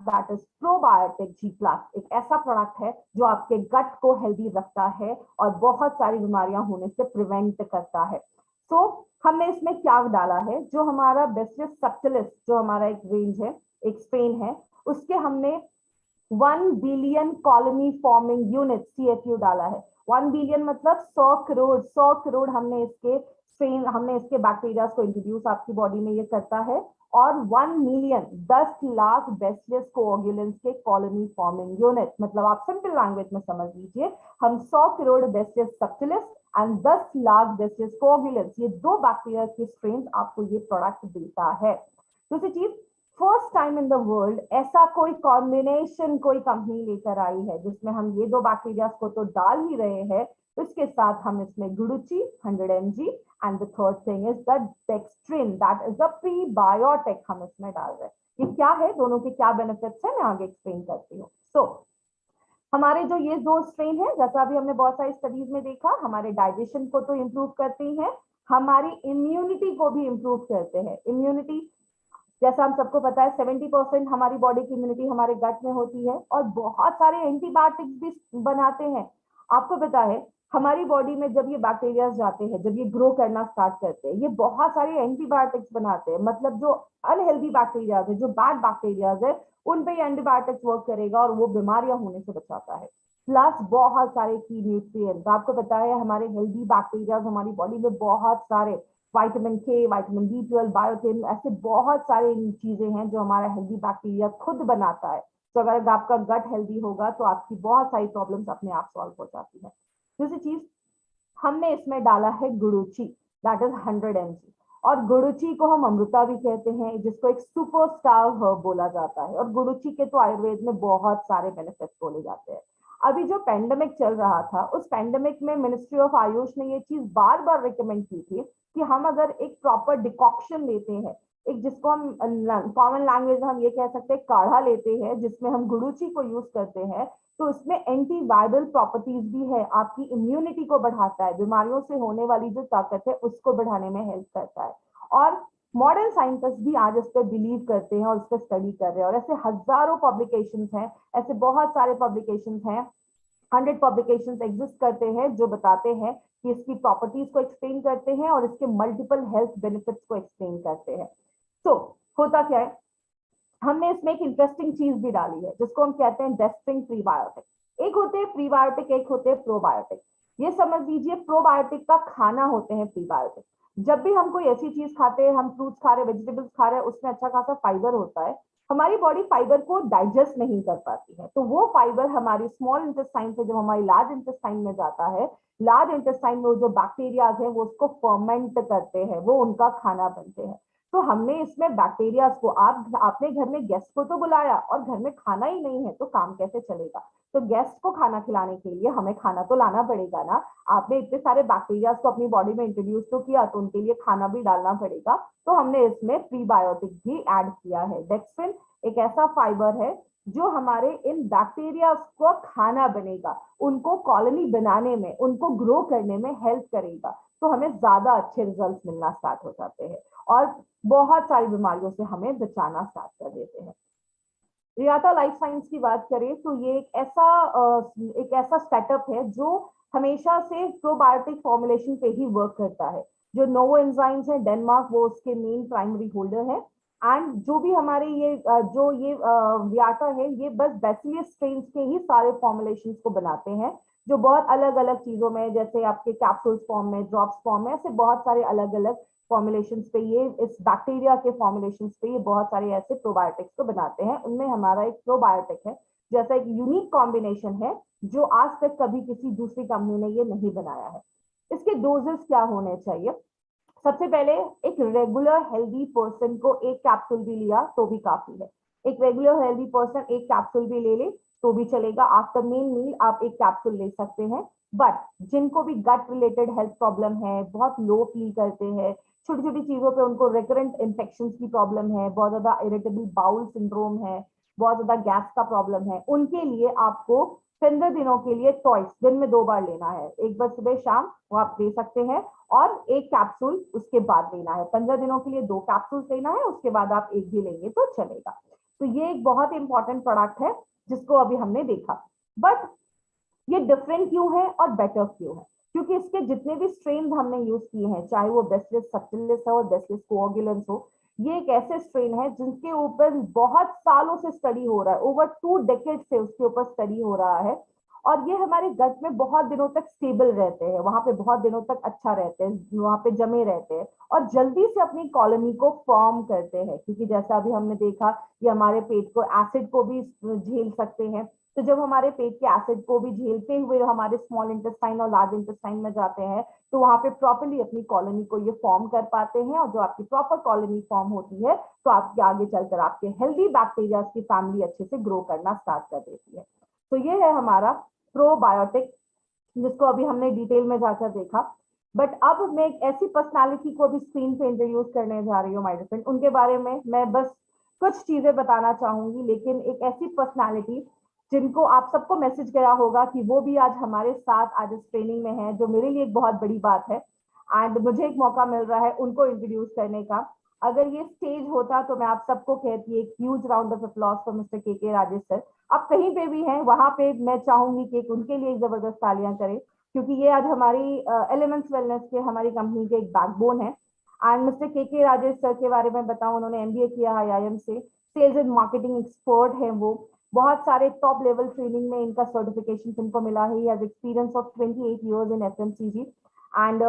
that is probiotic G plus. एक ऐसा प्रोडक्ट है जो आपके गट को हेल्दी रखता है और बहुत सारी बीमारियां होने से प्रिवेंट करता है। तो हमने इसमें क्या डाला है? जो हमारा बैसिलस सबटिलिस जो हमारा एक रेंज है, एक स्ट्रेन है, उसके हमने 1 billion colony forming unit CFU डाला है। 1 बिलियन मतलब 100 करोड़ हमने इसके स्ट्रेन, हमने इसके बैक्टीरिया को इंट्रोड्यूस आपकी बॉडी में ये करता है। और 1 मिलियन 10 लाख बैसिलस कोएगुलेंस के कॉलोनी फॉर्मिंग यूनिट, मतलब आप सिंपल लैंग्वेज में समझ लीजिए, हम 100 crore bacillus subtilis and 10 lakh bacillus coagulans, ये दो बैक्टीरिया के स्ट्रेन आपको ये प्रोडक्ट देता है। दूसरी चीज, first time in the world ऐसा कोई कॉम्बिनेशन कोई कंपनी लेकर आई है जिसमें हम ये दो बैक्टीरिया को तो डाल ही रहे हैं, इसके साथ हम इसमें guduchi 100 mg and the third thing is the dextrin that is a prebiotic हम इसमें डाल रहे हैं। ये क्या है, दोनों के क्या बेनिफिट्स है, मैं आगे एक्सप्लेन करती हूँ। सो हमारे जो ये दो स्ट्रेन है, जैसा अभी हमने बहुत सारी स्टडीज में देखा, हमारे डाइजेशन को तो इंप्रूव करती हैं, हमारी इम्यूनिटी को भी इंप्रूव करते हैं। इम्यूनिटी जैसा हम सबको पता है 70% हमारी बॉडी की इम्यूनिटी हमारे गट में होती है और बहुत सारे एंटीबायोटिक्स भी बनाते हैं। आपको पता है हमारी बॉडी में जब ये बैक्टीरिया जाते हैं, जब ये ग्रो करना स्टार्ट करते हैं, ये बहुत सारे एंटीबायोटिक्स बनाते हैं। मतलब जो अनहेल्दी बैक्टीरिया है, जो बैड बैक्टीरिया है, उन पे एंटीबायोटिक्स वर्क करेगा और वो बीमारियां होने से बचाता है। प्लस बहुत सारे की न्यूट्रिएंट्स, आपको पता है हमारे हेल्दी बैक्टीरिया हमारी बॉडी में बहुत सारे विटामिन के, विटामिन B12, बायोटिन, ऐसे बहुत सारे चीजें हैं जो हमारा हेल्दी बैक्टीरिया खुद बनाता है। तो अगर आपका गट हेल्दी होगा तो आपकी बहुत सारी प्रॉब्लम्स अपने आप सॉल्व हो जाती है। दूसरी चीज, हमने इसमें डाला है गुडुची दैट इज 100 mg, और गुडुची को हम अमृता भी कहते हैं, जिसको एक सुपरस्टार हर्ब बोला जाता है। और गुडुची के तो आयुर्वेद में बहुत सारे बेनिफिट्स बोले जाते हैं। अभी जो पैंडेमिक चल रहा था, उस पैंडेमिक में मिनिस्ट्री ऑफ आयुष ने ये चीज बार बार रिकमेंड की थी कि हम अगर एक प्रॉपर डिकॉक्शन लेते हैं, एक जिसको हम कॉमन लैंग्वेज में हम ये कह सकते हैं काढ़ा लेते हैं, जिसमें हम गुडुची को यूज करते हैं, तो उसमें एंटीवायरल प्रॉपर्टीज भी है, आपकी इम्यूनिटी को बढ़ाता है, बीमारियों से होने वाली जो ताकत है उसको बढ़ाने में हेल्प करता है। और मॉडर्न साइंटिस्ट भी आज इस पर बिलीव करते हैं और इस पर स्टडी कर रहे हैं, और ऐसे हजारों पब्लिकेशंस हैं, ऐसे बहुत सारे पब्लिकेशंस हैं, 100 पब्लिकेशंस एग्जिस्ट करते हैं जो बताते हैं कि इसकी प्रॉपर्टीज को एक्सप्लेन करते हैं और इसके मल्टीपल हेल्थ बेनिफिट्स को एक्सप्लेन करते हैं। तो होता क्या है, हमने इसमें एक इंटरेस्टिंग चीज भी डाली है जिसको हम कहते हैं डेस्टिंग प्रीबायोटिक। एक होते हैं प्रीबायोटिक, एक होते हैं प्रोबायोटिक। ये समझ लीजिए प्रोबायोटिक का खाना होते हैं प्रीबायोटिक। जब भी हम कोई ऐसी चीज खाते हैं, हम फ्रूट्स खा रहे हैं, वेजिटेबल्स खा रहे हैं, उसमें अच्छा खासा फाइबर होता है, हमारी बॉडी फाइबर को डाइजेस्ट नहीं कर पाती है, तो वो फाइबर हमारी स्मॉल इंटेस्टाइन से जब हमारी लार्ज इंटेस्टाइन में जाता है, लार्ज इंटेस्टाइन में जो बैक्टीरिया है वो उसको फर्मेंट करते हैं, वो उनका खाना बनते हैं। तो हमने इसमें बैक्टीरिया को, आपने घर में गेस्ट को तो बुलाया और घर में खाना ही नहीं है तो काम कैसे चलेगा? तो गेस्ट को खाना खिलाने के लिए हमें खाना तो लाना पड़ेगा ना। आपने इतने सारे बैक्टीरिया को अपनी बॉडी में इंट्रोड्यूस तो किया, तो उनके लिए खाना भी डालना पड़ेगा। तो हमने इसमें प्रीबायोटिक भी ऐड किया है। डेक्स्ट्रिन एक ऐसा फाइबर है जो हमारे इन बैक्टीरिया को खाना बनेगा, उनको कॉलोनी बनाने में, उनको ग्रो करने में हेल्प करेगा, तो हमें ज्यादा अच्छे रिजल्ट मिलना स्टार्ट हो जाते हैं और बहुत सारी बीमारियों से हमें बचाना स्टार्ट कर देते हैं। रियाता लाइफ साइंस की बात करें तो ये एक ऐसा सेटअप है जो हमेशा से प्रोबायोटिक फॉर्मुलेशन पे ही वर्क करता है। जो नोवो एंजाइम्स है डेनमार्क, वो उसके मेन प्राइमरी होल्डर है। एंड जो भी हमारे ये रियाता है, ये बस बैसिलियस स्ट्रेन्स के ही सारे फॉर्मुलेशंस को बनाते हैं, जो बहुत अलग अलग चीजों में, जैसे आपके कैप्सूल्स फॉर्म में, ड्रॉप्स फॉर्म में, ऐसे बहुत सारे अलग अलग फॉर्मुलेशंस पे, ये इस बैक्टीरिया के फॉर्मुलेशंस पे ये बहुत सारे ऐसे प्रोबायोटिक्स को बनाते हैं। उनमें हमारा एक प्रोबायोटिक है, जैसा एक यूनिक कॉम्बिनेशन है जो आज तक कभी किसी दूसरी कंपनी ने ये नहीं बनाया है। इसके डोजेस क्या होने चाहिए? सबसे पहले एक रेगुलर हेल्दी पर्सन को एक कैप्सूल भी लिया तो भी काफी है। एक रेगुलर हेल्दी पर्सन एक कैप्सूल भी ले ले तो भी चलेगा। आफ्टर मेन मील आप एक कैप्सूल ले सकते हैं। बट जिनको भी गट रिलेटेड हेल्थ प्रॉब्लम है, बहुत लो फील करते हैं, छोटी छोटी चीजों पे उनको रिकरेंट इन्फेक्शन की प्रॉब्लम है, बहुत ज्यादा इरिटेबल बाउल सिंड्रोम है, बहुत ज्यादा गैस का प्रॉब्लम है, उनके लिए आपको 15 दिनों के लिए टॉइस दिन में 2 बार लेना है, एक बार सुबह शाम वो आप ले सकते हैं, और एक कैप्सूल उसके बाद लेना है। 15 दिनों के लिए 2 कैप्सूल लेना है, उसके बाद आप एक भी लेंगे तो चलेगा। तो ये एक बहुत इंपॉर्टेंट प्रोडक्ट है जिसको अभी हमने देखा। बट ये डिफरेंट क्यों है और बेटर क्यों है? क्योंकि इसके जितने भी स्ट्रेन हमने यूज किए हैं, चाहे वो बेसिलस सबटिलिस हो, बेसिलस कोएगुलेंस हो, ये एक ऐसे स्ट्रेन है जिनके ऊपर बहुत सालों से स्टडी हो रहा है, ओवर 2 डेकेड से उसके ऊपर स्टडी हो रहा है, और ये हमारे गट में बहुत दिनों तक स्टेबल रहते हैं, वहां पे बहुत दिनों तक अच्छा रहते हैं, वहां पे जमे रहते हैं, और जल्दी से अपनी कॉलोनी को फॉर्म करते हैं, क्योंकि जैसा अभी हमने देखा ये हमारे पेट को एसिड को भी झेल सकते हैं। तो जब हमारे पेट के एसिड को भी झेलते हुए हमारे स्मॉल इंटेस्टाइन और लार्ज इंटेस्टाइन में जाते हैं, तो वहां पे प्रॉपर्ली अपनी कॉलोनी को ये फॉर्म कर पाते हैं, और जो आपकी प्रॉपर कॉलोनी फॉर्म होती है तो आपके आगे चलकर आपके हेल्दी बैक्टीरिया की फैमिली अच्छे से ग्रो करना स्टार्ट कर देती है। तो ये है हमारा प्रोबायोटिक, जिसको अभी हमने डिटेल में जाकर देखा। बट अब मैं एक ऐसी पर्सनालिटी को भी स्क्रीन पे इंट्रोड्यूस करने जा रही हूँ माय फ्रेंड, उनके बारे में मैं बस कुछ चीजें बताना चाहूंगी, लेकिन एक ऐसी पर्सनालिटी जिनको आप सबको मैसेज गया होगा कि वो भी आज हमारे साथ आज इस ट्रेनिंग में है, जो मेरे लिए एक बहुत बड़ी बात है, एंड मुझे एक मौका मिल रहा है उनको इंट्रोड्यूस करने का। अगर ये स्टेज होता तो मैं आप सबको कहती एक huge round of applause for mister K Rajesh sir. आप कहीं पे भी हैं वहां पे मैं चाहूंगी कि उनके लिए एक जबरदस्त तालियां करें, क्योंकि ये आज हमारी एलिमेंट्स वेलनेस के हमारी कंपनी के एक बैकबोन है। And mister K Rajesh sir के बारे में बताऊं, उन्होंने एमबीए किया है आईआईएम से, सेल्स एंड मार्केटिंग एक्सपर्ट है वो, बहुत सारे टॉप लेवल ट्रेनिंग में इनका सर्टिफिकेशन इनको मिला है। He has experience of 28 years in FMCG and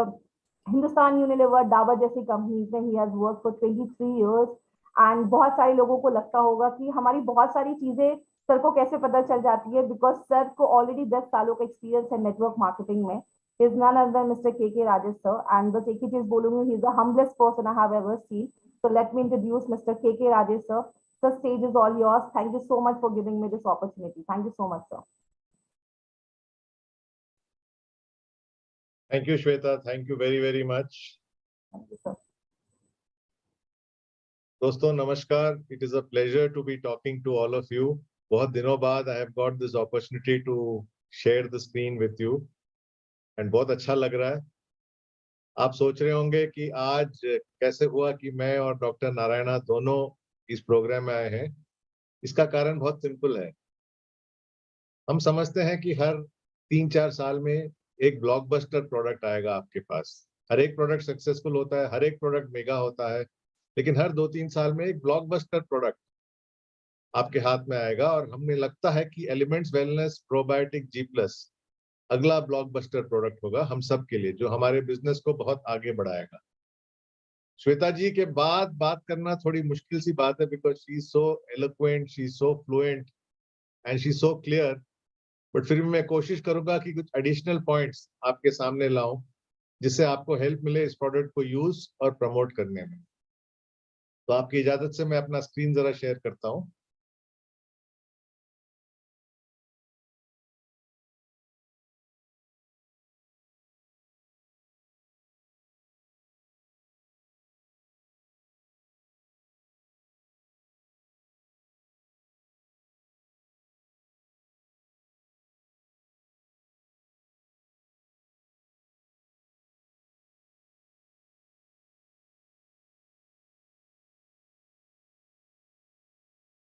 Hindustan Unilever, Dabur जैसी कंपनीज में he has work for 23 years. And बहुत सारे लोगों को लगता होगा कि हमारी बहुत सारी चीजें सर को कैसे पता चल जाती है, बिकॉज सर को ऑलरेडी 10 सालों का एक्सपीरियंस है नेटवर्क मार्केटिंग में। Is none other than mister K Rajesh sir, and बस एक ही चीज बोलूंगी, he is the humblest person I have ever seen. So let me introduce Mr. के Rajesh sir. The stage is all yours. Thank you so much for giving me this opportunity. Thank you so much, sir. Thank you, Shweta. Thank you very, very much. Thank you, sir. दोस्तों नमस्कार. It is a pleasure to be talking to all of you. बहुत दिनों बाद I have got this opportunity to share the screen with you, and बहुत अच्छा लग रहा है. आप सोच रहे होंगे कि आज कैसे हुआ कि मैं और डॉक्टर नारायणा दोनों इस प्रोग्राम में आए हैं. इसका कारण बहुत सिंपल है. हम समझते हैं कि हर 3-4 साल में एक ब्लॉकबस्टर प्रोडक्ट आएगा आपके पास. हर एक प्रोडक्ट सक्सेसफुल होता है, हर एक प्रोडक्ट मेगा होता है, लेकिन हर 2-3 साल में एक ब्लॉकबस्टर प्रोडक्ट आपके हाथ में आएगा. और हमें लगता है कि एलिमेंट्स वेलनेस प्रोबायोटिक G+ अगला ब्लॉकबस्टर प्रोडक्ट होगा हम सब के लिए, जो हमारे बिजनेस को बहुत आगे बढ़ाएगा. श्वेता जी के बाद बात करना थोड़ी मुश्किल सी बात है, because she is so eloquent, she is so fluent and she is so clear. But फिर भी मैं कोशिश करूंगा कि कुछ एडिशनल पॉइंट्स आपके सामने लाऊं, जिससे आपको हेल्प मिले इस प्रोडक्ट को यूज और प्रमोट करने में. तो आपकी इजाजत से मैं अपना स्क्रीन जरा शेयर करता हूं.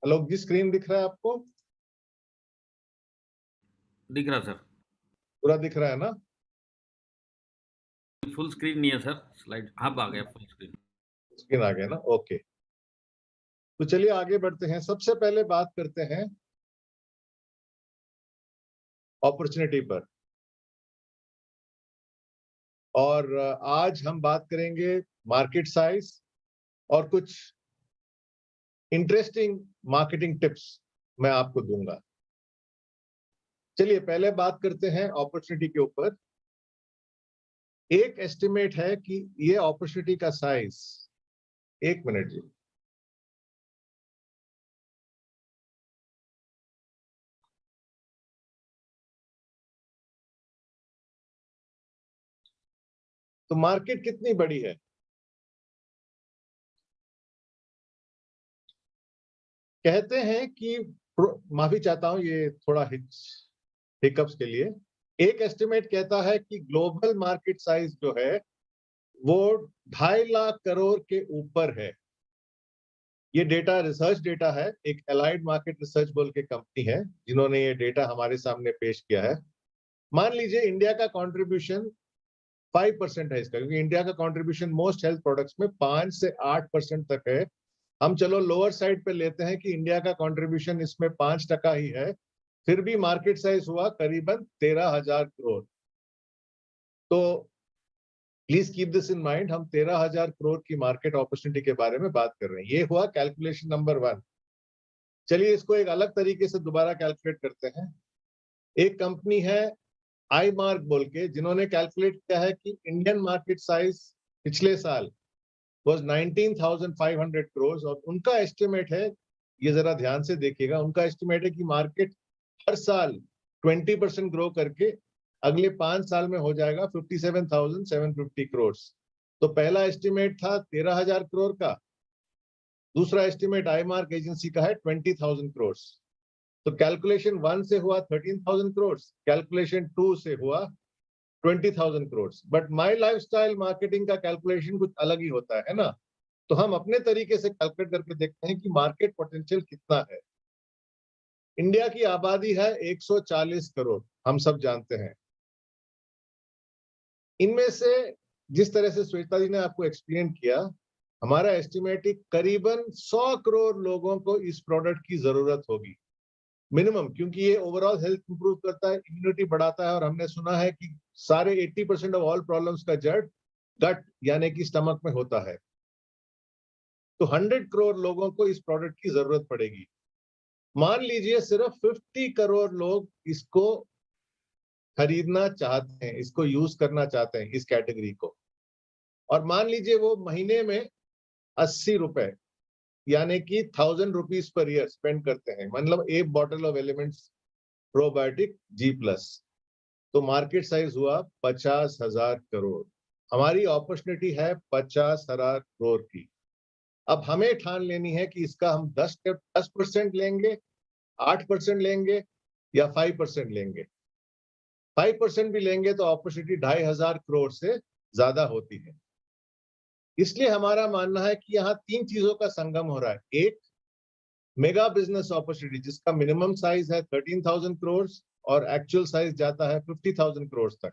हेलो जी, स्क्रीन दिख रहा है आपको? दिख रहा सर. पूरा दिख रहा है ना? फुल स्क्रीन नहीं है सर. स्लाइड अब आ गया फुल स्क्रीन. स्क्रीन आ गया ना? ओके. तो चलिए आगे बढ़ते हैं. सबसे पहले बात करते हैं अपॉर्चुनिटी पर. और आज हम बात करेंगे मार्केट साइज और कुछ इंटरेस्टिंग मार्केटिंग टिप्स मैं आपको दूंगा. चलिए पहले बात करते हैं अपॉर्चुनिटी के ऊपर. एक एस्टिमेट है कि ये अपॉर्चुनिटी का साइज, एक मिनट जी, तो मार्केट कितनी बड़ी है? कहते हैं कि माफी चाहता हूं ये थोड़ा हिकअप्स के लिए। एक एस्टिमेट कहता है कि ग्लोबल मार्केट साइज जो है वो 2.5 लाख करोड़ के ऊपर है। ये डेटा रिसर्च डेटा है, एक अलाइड मार्केट रिसर्च बोल के कंपनी है जिन्होंने ये डेटा हमारे सामने पेश किया है। मान लीजिए इंडिया का कंट्रीब्यूशन 5% है इसका, क्योंकि इंडिया का कंट्रीब्यूशन मोस्ट हेल्थ प्रोडक्ट्स में 5 से 8% तक है। हम चलो लोअर साइड पे लेते हैं कि इंडिया का कंट्रीब्यूशन इसमें 5% ही है, फिर भी मार्केट साइज हुआ करीबन 13,000 करोड़। तो please keep this in mind, हम 13,000 करोड़ की मार्केट अपॉर्चुनिटी के बारे में बात कर रहे हैं। ये हुआ कैलकुलेशन नंबर 1। चलिए इसको एक अलग तरीके से दोबारा कैलकुलेट करते हैं। एक कंपनी है आई मार्क बोल के, जिन्होंने कैलकुलेट किया है कि इंडियन मार्केट साइज पिछले साल was 19,500 करोड़, और उनका एस्टिमेट है, ये जरा ध्यान से देखिएगा, उनका एस्टिमेट है कि मार्केट हर साल 20% ग्रो करके अगले 5 साल में हो जाएगा 57,750 करोड़। तो पहला एस्टिमेट था 13,000 करोड़ का, दूसरा एस्टिमेट आई मार्क एजेंसी का है 20,000 करोड़। तो कैलकुलेशन 1 से हुआ 13,000 करोड़, कैलकुलेशन 2 से हुआ 20,000 crore. But my lifestyle marketing का कैलकुलेशन कुछ अलग ही होता है ना। तो हम अपने तरीके से कैलकुलेट करके देखते हैं कि मार्केट पोटेंशियल कितना है। इंडिया की आबादी है 140 करोड़, हम सब जानते हैं। इनमें से जिस तरह से श्वेता जी ने आपको एक्सप्लेन किया, हमारा एस्टिमेट करीबन 100 करोड़ लोगों को इस प्रोडक्ट की जरूरत होगी मिनिमम, क्योंकि ये ओवरऑल हेल्थ इंप्रूव करता है, इम्यूनिटी बढ़ाता है, और हमने सुना है कि सारे 80% ऑफ ऑल प्रॉब्लम्स का जड़ गट यानी कि स्टमक में होता है। तो 100 करोड़ लोगों को इस प्रोडक्ट की जरूरत पड़ेगी। मान लीजिए सिर्फ 50 करोड़ लोग इसको खरीदना चाहते हैं, इसको यूज करना चाहते हैं इस कैटेगरी को, और मान लीजिए वो महीने में 80 रुपए यानी कि 1,000 रुपीज पर ईयर स्पेंड करते हैं, मतलब एक bottle of elements probiotic G+, तो मार्केट साइज हुआ 50,000 करोड़। हमारी अपॉर्चुनिटी है 50,000 करोड़ की। अब हमें ठान लेनी है कि इसका हम 10% लेंगे, 8% लेंगे या 5% लेंगे। 5% भी लेंगे तो अपॉर्चुनिटी 2,500 करोड़ से ज्यादा होती है। इसलिए हमारा मानना है कि यहाँ 3 चीजों का संगम हो रहा है। एक, मेगा बिजनेस अपॉर्चुनिटी जिसका मिनिमम साइज है 13,000 करोड़ और एक्चुअल साइज जाता है 50,000 करोड़ तक।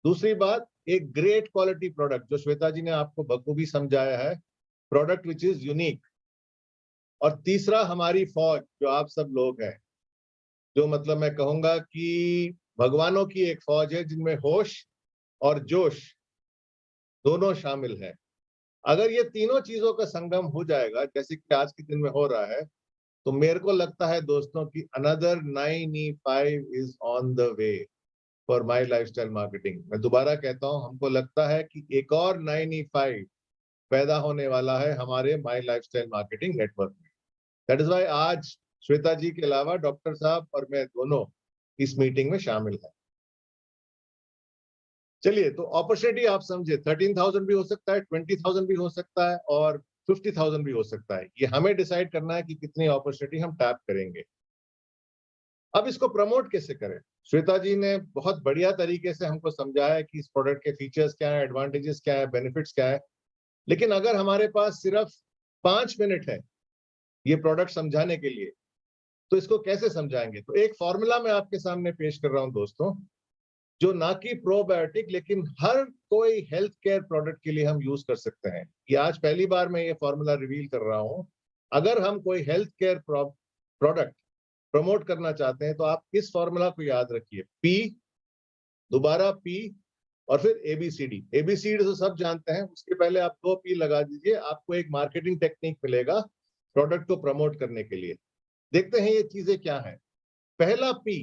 दूसरी बात, एक ग्रेट क्वालिटी प्रोडक्ट जो श्वेता जी ने आपको बखूबी समझाया है, प्रोडक्ट विच इज यूनिक। और तीसरा, हमारी फौज जो आप सब लोग हैं, जो मतलब मैं कहूंगा कि भगवानों की एक फौज है जिनमें होश और जोश दोनों शामिल है। अगर ये तीनों चीजों का संगम हो जाएगा जैसे कि आज के दिन में हो रहा है, तो मेरे को लगता है दोस्तों कि another 9E5 is on the way for my lifestyle marketing. मैं दोबारा कहता हूं, हमको लगता है कि एक और 9E5 पैदा होने वाला है हमारे माई लाइफस्टाइल मार्केटिंग नेटवर्क में। दैट इज वाई आज श्वेता जी के अलावा डॉक्टर साहब और मैं दोनों इस मीटिंग में शामिल हैं। चलिए, तो अपॉर्चुनिटी आप समझे, 13,000 भी हो सकता है, 20,000 भी हो सकता है और 50,000 भी हो सकता है। ये हमें डिसाइड करना है कि कितनी अपॉर्चुनिटी हम टैप करेंगे। अब इसको प्रमोट कैसे करें? श्वेता जी ने बहुत बढ़िया तरीके से हमको समझाया कि इस प्रोडक्ट के फीचर्स क्या है, एडवांटेजेस क्या है, बेनिफिट्स क्या है। लेकिन अगर हमारे पास सिर्फ 5 मिनट है ये प्रोडक्ट समझाने के लिए, तो इसको कैसे समझाएंगे? तो एक फॉर्मूला मैं आपके सामने पेश कर रहा हूं दोस्तों, जो ना कि प्रोबायोटिक लेकिन हर कोई हेल्थ केयर प्रोडक्ट के लिए हम यूज कर सकते हैं। ये आज पहली बार मैं ये फॉर्मूला रिवील कर रहा हूं। अगर हम कोई हेल्थ केयर प्रोडक्ट प्रमोट करना चाहते हैं तो आप इस फॉर्मूला को याद रखिए, P, दोबारा P और फिर ABCD। ABCD तो सब जानते हैं, उसके पहले आप 2 P लगा दीजिए, आपको एक मार्केटिंग टेक्निक मिलेगा प्रोडक्ट को प्रमोट करने के लिए। देखते हैं ये चीजें क्या है। पहला P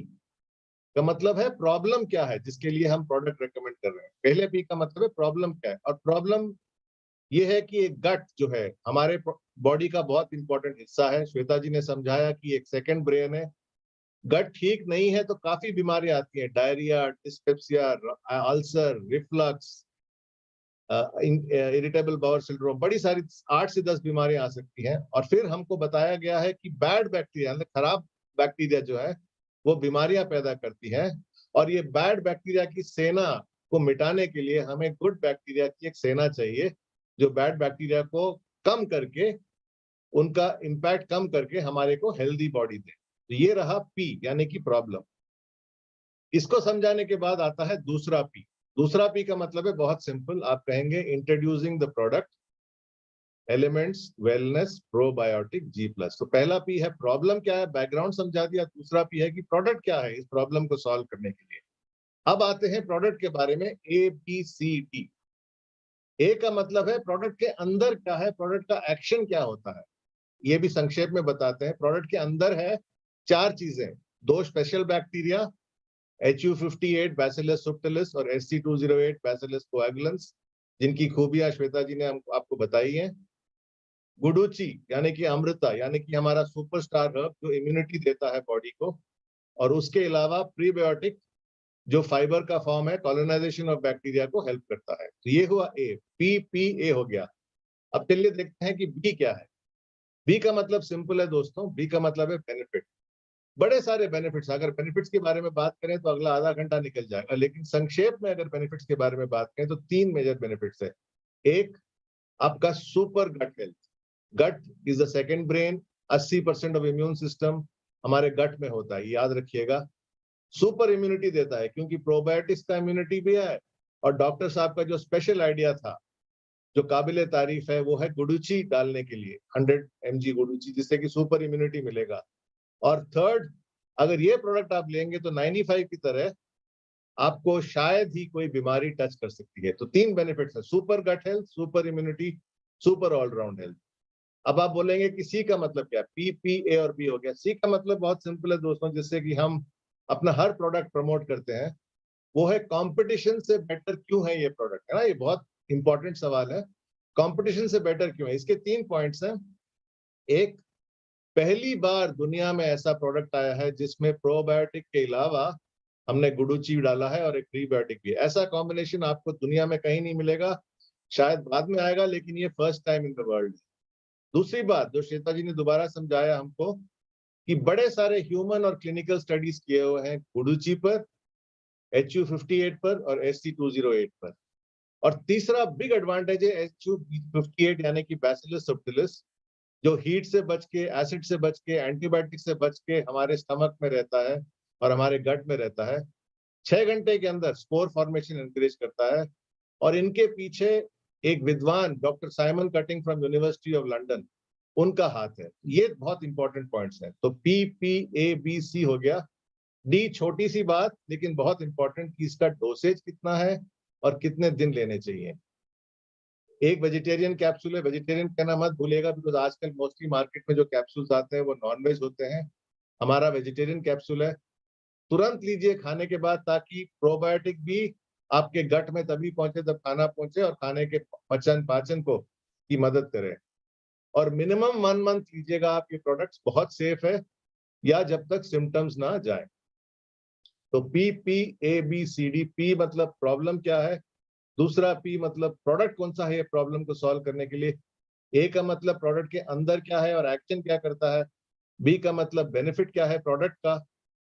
का मतलब है प्रॉब्लम क्या है जिसके लिए हम प्रोडक्ट रेकमेंड कर रहे हैं। पहले P का मतलब है प्रॉब्लम क्या है, और प्रॉब्लम ये है कि एक गट जो है हमारे बॉडी का बहुत इंपॉर्टेंट हिस्सा है। श्वेता जी ने समझाया कि एक सेकंड ब्रेन है। गट ठीक नहीं है तो काफी बीमारियां आती हैं, diarrhoea, dyspepsia, ulcer, reflux, irritable bowel syndrome, बड़ी सारी 8 से 10 बीमारियां आ सकती हैं। और फिर हमको बताया गया है कि बैड बैक्टीरिया, खराब बैक्टीरिया जो है वो बीमारियां पैदा करती है, और ये बैड बैक्टीरिया की सेना को मिटाने के लिए हमें गुड बैक्टीरिया की एक सेना चाहिए, जो बैड बैक्टीरिया को कम करके, उनका इम्पैक्ट कम करके हमारे को हेल्दी बॉडी दे। तो ये रहा पी, यानी कि प्रॉब्लम। इसको समझाने के बाद आता है दूसरा पी। दूसरा पी का मतलब है बहुत सिंपल, आप कहेंगे introducing the product, elements, wellness, probiotic, G+। तो पहला पी है प्रॉब्लम क्या है, बैकग्राउंड समझा दिया। दूसरा पी है कि प्रोडक्ट क्या है इस प्रॉब्लम को सॉल्व करने के लिए। अब आते हैं प्रोडक्ट के बारे में, ABCD। ए का मतलब है प्रोडक्ट के अंदर क्या है, प्रोडक्ट का एक्शन क्या होता है, ये भी संक्षेप में बताते हैं। प्रोडक्ट के अंदर है 4 चीजें, 2 स्पेशल बैक्टीरिया, HU58 बैसिलस सुब्टिलिस और SC208 बैसिलस कोएगुलेंस, जिनकी खूबियां श्वेता जी ने आपको बताई हैं। गुडुचि यानी कि अमृता, यानी कि हमारा सुपरस्टार हर्ब जो इम्यूनिटी देता है बॉडी को, और उसके अलावा प्रीबायोटिक जो फाइबर का फॉर्म है, कॉलोनाइजेशन ऑफ बैक्टीरिया को हेल्प करता है। तो ये हुआ ए, PPA हो गया। अब चलिए देखते हैं कि बी क्या है। बी का मतलब सिंपल है दोस्तों, बी का मतलब है बेनिफिट। बड़े सारे बेनिफिट्स, अगर बेनिफिट्स के बारे में बात करें तो अगला आधा घंटा निकल जाएगा, लेकिन संक्षेप में अगर बेनिफिट्स के बारे में बात करें तो 3 मेजर बेनिफिट्स है। एक, आपका super gut health. Gut is the second brain. 80% of immune system हमारे गट में होता है, याद रखिएगा। सुपर इम्यूनिटी देता है क्योंकि प्रोबायोटिक्स का इम्यूनिटी भी है, और डॉक्टर साहब का जो स्पेशल आइडिया था, जो काबिले तारीफ है, वो है गुडुचि डालने के लिए, 100 mg गुडुचि, जिससे कि सुपर इम्यूनिटी मिलेगा। और थर्ड, अगर ये प्रोडक्ट आप लेंगे तो 95 की तरह आपको शायद ही कोई बीमारी टच कर सकती है। तो 3 बेनिफिट्स है, super gut health, super immunity, super all round health. अब आप बोलेंगे कि सी का मतलब क्या है, PPA और बी हो गया। सी का मतलब बहुत सिंपल है दोस्तों, जिससे कि हम अपना हर प्रोडक्ट प्रमोट करते हैं, वो है कंपटीशन से बेटर क्यों है ये प्रोडक्ट, है ना। ये बहुत इंपॉर्टेंट सवाल है, कंपटीशन से बेटर क्यों है। इसके 3 पॉइंट्स हैं। एक, पहली बार दुनिया में ऐसा प्रोडक्ट आया है जिसमें प्रोबायोटिक के अलावा हमने गुडुचि डाला है और एक प्रीबायोटिक भी। ऐसा कॉम्बिनेशन आपको दुनिया में कहीं नहीं मिलेगा, शायद बाद में आएगा, लेकिन ये first time in the world. दूसरी बात जो श्वेता जी ने दोबारा समझाया हमको, कि बड़े सारे ह्यूमन और क्लिनिकल स्टडीज किए हुए हैं गुडुचि पर, HU58 पर और SC208 पर। और तीसरा बिग एडवांटेज है HU58 यानी कि बैसिलस सबटिलिस, जो हीट से बच के, एसिड से बच के, एंटीबायोटिक से बच के हमारे स्टमक में रहता है और हमारे गट में रहता है। 6 घंटे के अंदर स्पोर फॉर्मेशन एनकरेज करता है। और इनके पीछे एक विद्वान doctor Simon cutting from university of London, उनका हाथ है। ये बहुत इंपॉर्टेंट पॉइंट्स हैं। तो PPABC हो गया। डी छोटी सी बात लेकिन बहुत इंपॉर्टेंट, कि इसका डोसेज कितना है और कितने दिन लेने चाहिए। एक वेजिटेरियन कैप्सूल है, वेजिटेरियन कहना मत भूलिएगा, बिकॉज आजकल मोस्टली मार्केट में जो कैप्सूल्स आते हैं वो नॉनवेज होते हैं। हमारा वेजिटेरियन कैप्सूल है। तुरंत लीजिए खाने के बाद, ताकि प्रोबायोटिक भी आपके गट में तभी पहुंचे जब खाना पहुंचे, और खाने के पाचन को की मदद करे। और मिनिमम 1 मंथ लीजिएगा आप ये प्रोडक्ट्स, बहुत सेफ है, या जब तक सिम्टम्स ना जाए। तो PPABCD, P मतलब प्रॉब्लम क्या है, दूसरा P मतलब प्रोडक्ट कौन सा है ये प्रॉब्लम को सॉल्व करने के लिए, A का मतलब प्रोडक्ट के अंदर क्या है और एक्शन क्या करता है, B का मतलब बेनिफिट क्या है प्रोडक्ट का,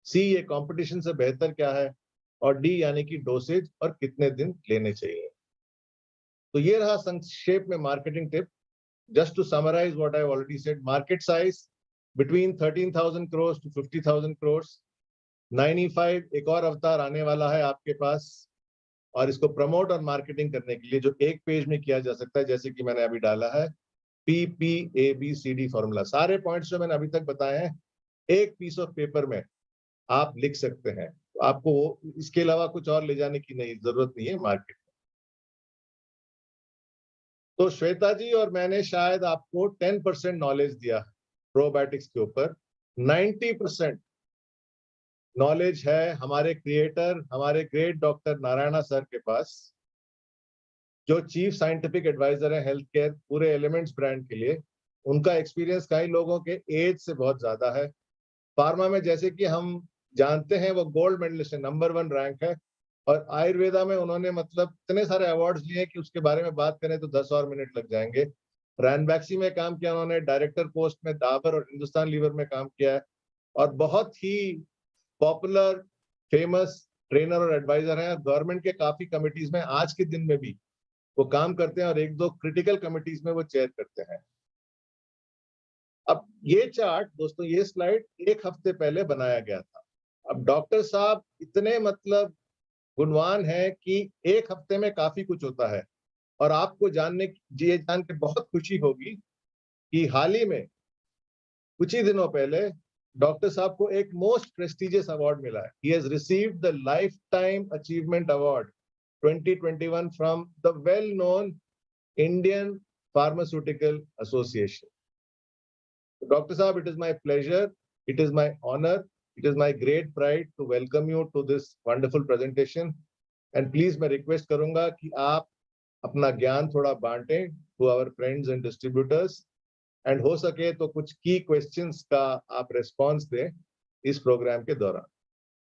C ये कंपटीशन से बेहतर क्या है, और D यानी कि डोसेज और कितने दिन लेने चाहिए। तो ये रहा संक्षेप में marketing tip. Just to summarize what I've already said, market size between 13,000 crores to 50,000 crores, 95 एक और अवतार आने वाला है आपके पास, और इसको प्रमोट और मार्केटिंग करने के लिए जो एक पेज में किया जा सकता है, जैसे कि मैंने अभी डाला है PPABCD फॉर्मूला। सारे पॉइंट्स जो मैंने अभी तक बताए हैं एक पीस ऑफ पेपर में आप लिख सकते हैं। तो आपको इसके अलावा कुछ और ले जाने की जरूरत नहीं है मार्केट। तो श्वेता जी और मैंने शायद आपको 10% नॉलेज दिया प्रोबायोटिक्स के ऊपर। 90% नॉलेज है हमारे क्रिएटर, हमारे ग्रेट डॉक्टर नारायणा सर के पास, जो चीफ साइंटिफिक एडवाइजर है हेल्थ केयर पूरे एलिमेंट्स ब्रांड के लिए। उनका एक्सपीरियंस कई लोगों के एज से बहुत ज्यादा है। फार्मा में जैसे कि हम जानते हैं वो गोल्ड मेडलिस्ट है, नंबर 1 रैंक है। और आयुर्वेदा में उन्होंने मतलब इतने सारे अवार्ड्स लिए कि उसके बारे में बात करें तो 10 और मिनट लग जाएंगे। रैनबैक्सी में काम किया उन्होंने, डायरेक्टर पोस्ट में डाबर और हिंदुस्तान लीवर में काम किया है, और बहुत ही पॉपुलर फेमस ट्रेनर और एडवाइजर हैं। गवर्नमेंट के काफी कमिटीज में आज के दिन में भी वो काम करते हैं, और एक दो क्रिटिकल कमिटीज में वो चेयर करते हैं। अब ये चार्ट दोस्तों, ये स्लाइड 1 हफ्ते पहले बनाया गया था। अब डॉक्टर साहब इतने मतलब गुणवान है कि 1 हफ्ते में काफी कुछ होता है। और आपको ये जान के बहुत खुशी होगी कि हाल ही में कुछ ही दिनों पहले डॉक्टर साहब को एक मोस्ट प्रेस्टिजियस अवार्ड मिला है। He has received the Lifetime Achievement Award 2021 from the well-known Indian Pharmaceutical Association. Dr. Saab, it is my pleasure, it is my honor, it is my great pride to welcome you to this wonderful presentation. And please मैं request करूंगा कि आप अपना ज्ञान थोड़ा बांटें to our friends and distributors, and हो सके तो कुछ की क्वेश्चंस का आप रेस्पॉन्स दें इस प्रोग्राम के दौरान।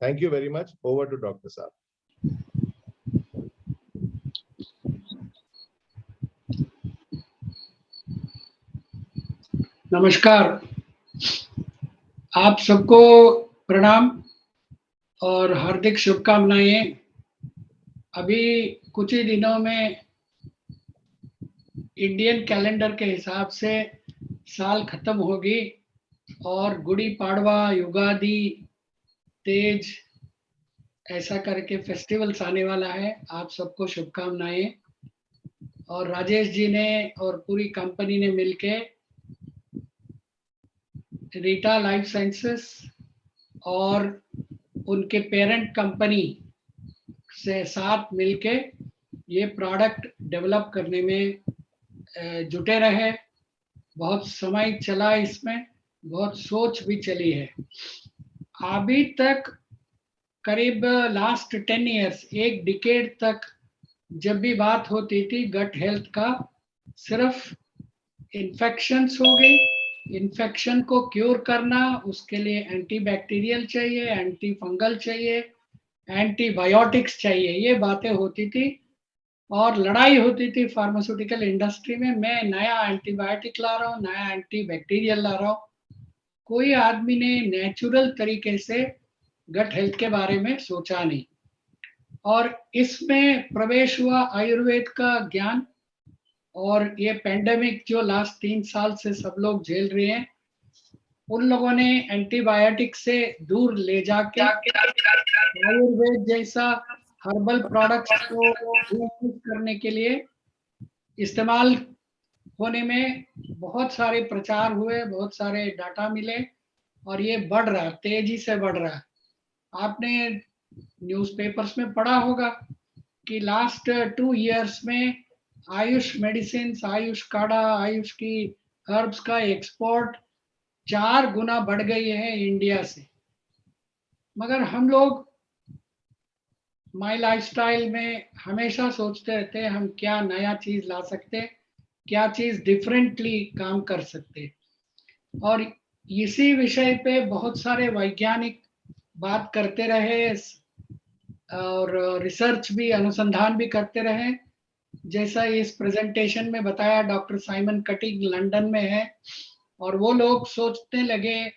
Thank you very much. Over to doctor साहब। नमस्कार, आप सबको प्रणाम और हार्दिक शुभकामनाएं। अभी कुछ ही दिनों में इंडियन कैलेंडर के हिसाब से साल खत्म होगी और गुड़ी पाड़वा, युगादि, तेज ऐसा करके फेस्टिवल्स आने वाला है। आप सबको शुभकामनाएं। और राजेश जी ने और पूरी कंपनी ने मिलके रीटा लाइफ साइंसेस और उनके पेरेंट कंपनी से साथ मिलके ये प्रोडक्ट डेवलप करने में जुटे रहे। बहुत समय चला, इसमें बहुत सोच भी चली है। अभी तक करीब लास्ट 10 इयर्स, एक डिकेड तक जब भी बात होती थी गट हेल्थ का, सिर्फ इन्फेक्शंस हो गई, इन्फेक्शन को क्योर करना, उसके लिए एंटीबैक्टीरियल चाहिए, एंटी फंगल चाहिए, एंटीबायोटिक्स चाहिए, ये बातें होती थी। और लड़ाई होती थी फार्मास्यूटिकल इंडस्ट्री में, मैं नया एंटीबायोटिक ला रहा हूँ, नया एंटीबैक्टीरियल ला रहा हूँ। कोई आदमी ने नेचुरल तरीके से गट हेल्थ के बारे में सोचा नहीं। और इसमें प्रवेश हुआ आयुर्वेद का ज्ञान, और ये पेंडेमिक जो लास्ट 3 साल से सब लोग झेल रहे हैं, उन लोगों ने एंटीबायोटिक से दूर ले जाके आयुर्वेद जैसा हर्बल प्रोडक्ट्स को यूज करने के लिए इस्तेमाल होने में बहुत सारे प्रचार हुए, बहुत सारे डाटा मिले, और ये बढ़ रहा है, तेजी से बढ़ रहा है। आपने न्यूज़पेपर्स में पढ़ा होगा कि लास्ट 2 इयर्स में आयुष मेडिसिन, आयुष काढ़ा, आयुष की हर्ब्स का एक्सपोर्ट 4 गुना बढ़ गई है इंडिया से। मगर हम लोग माय लाइफस्टाइल में हमेशा सोचते रहते हैं हम क्या नया चीज ला सकते, क्या चीज डिफरेंटली काम कर सकते। और इसी विषय पे बहुत सारे वैज्ञानिक बात करते रहे और रिसर्च भी, अनुसंधान भी करते रहे। जैसा इस प्रेजेंटेशन में बताया, डॉक्टर साइमन कटिंग लंदन में है, और वो लोग सोचने लगे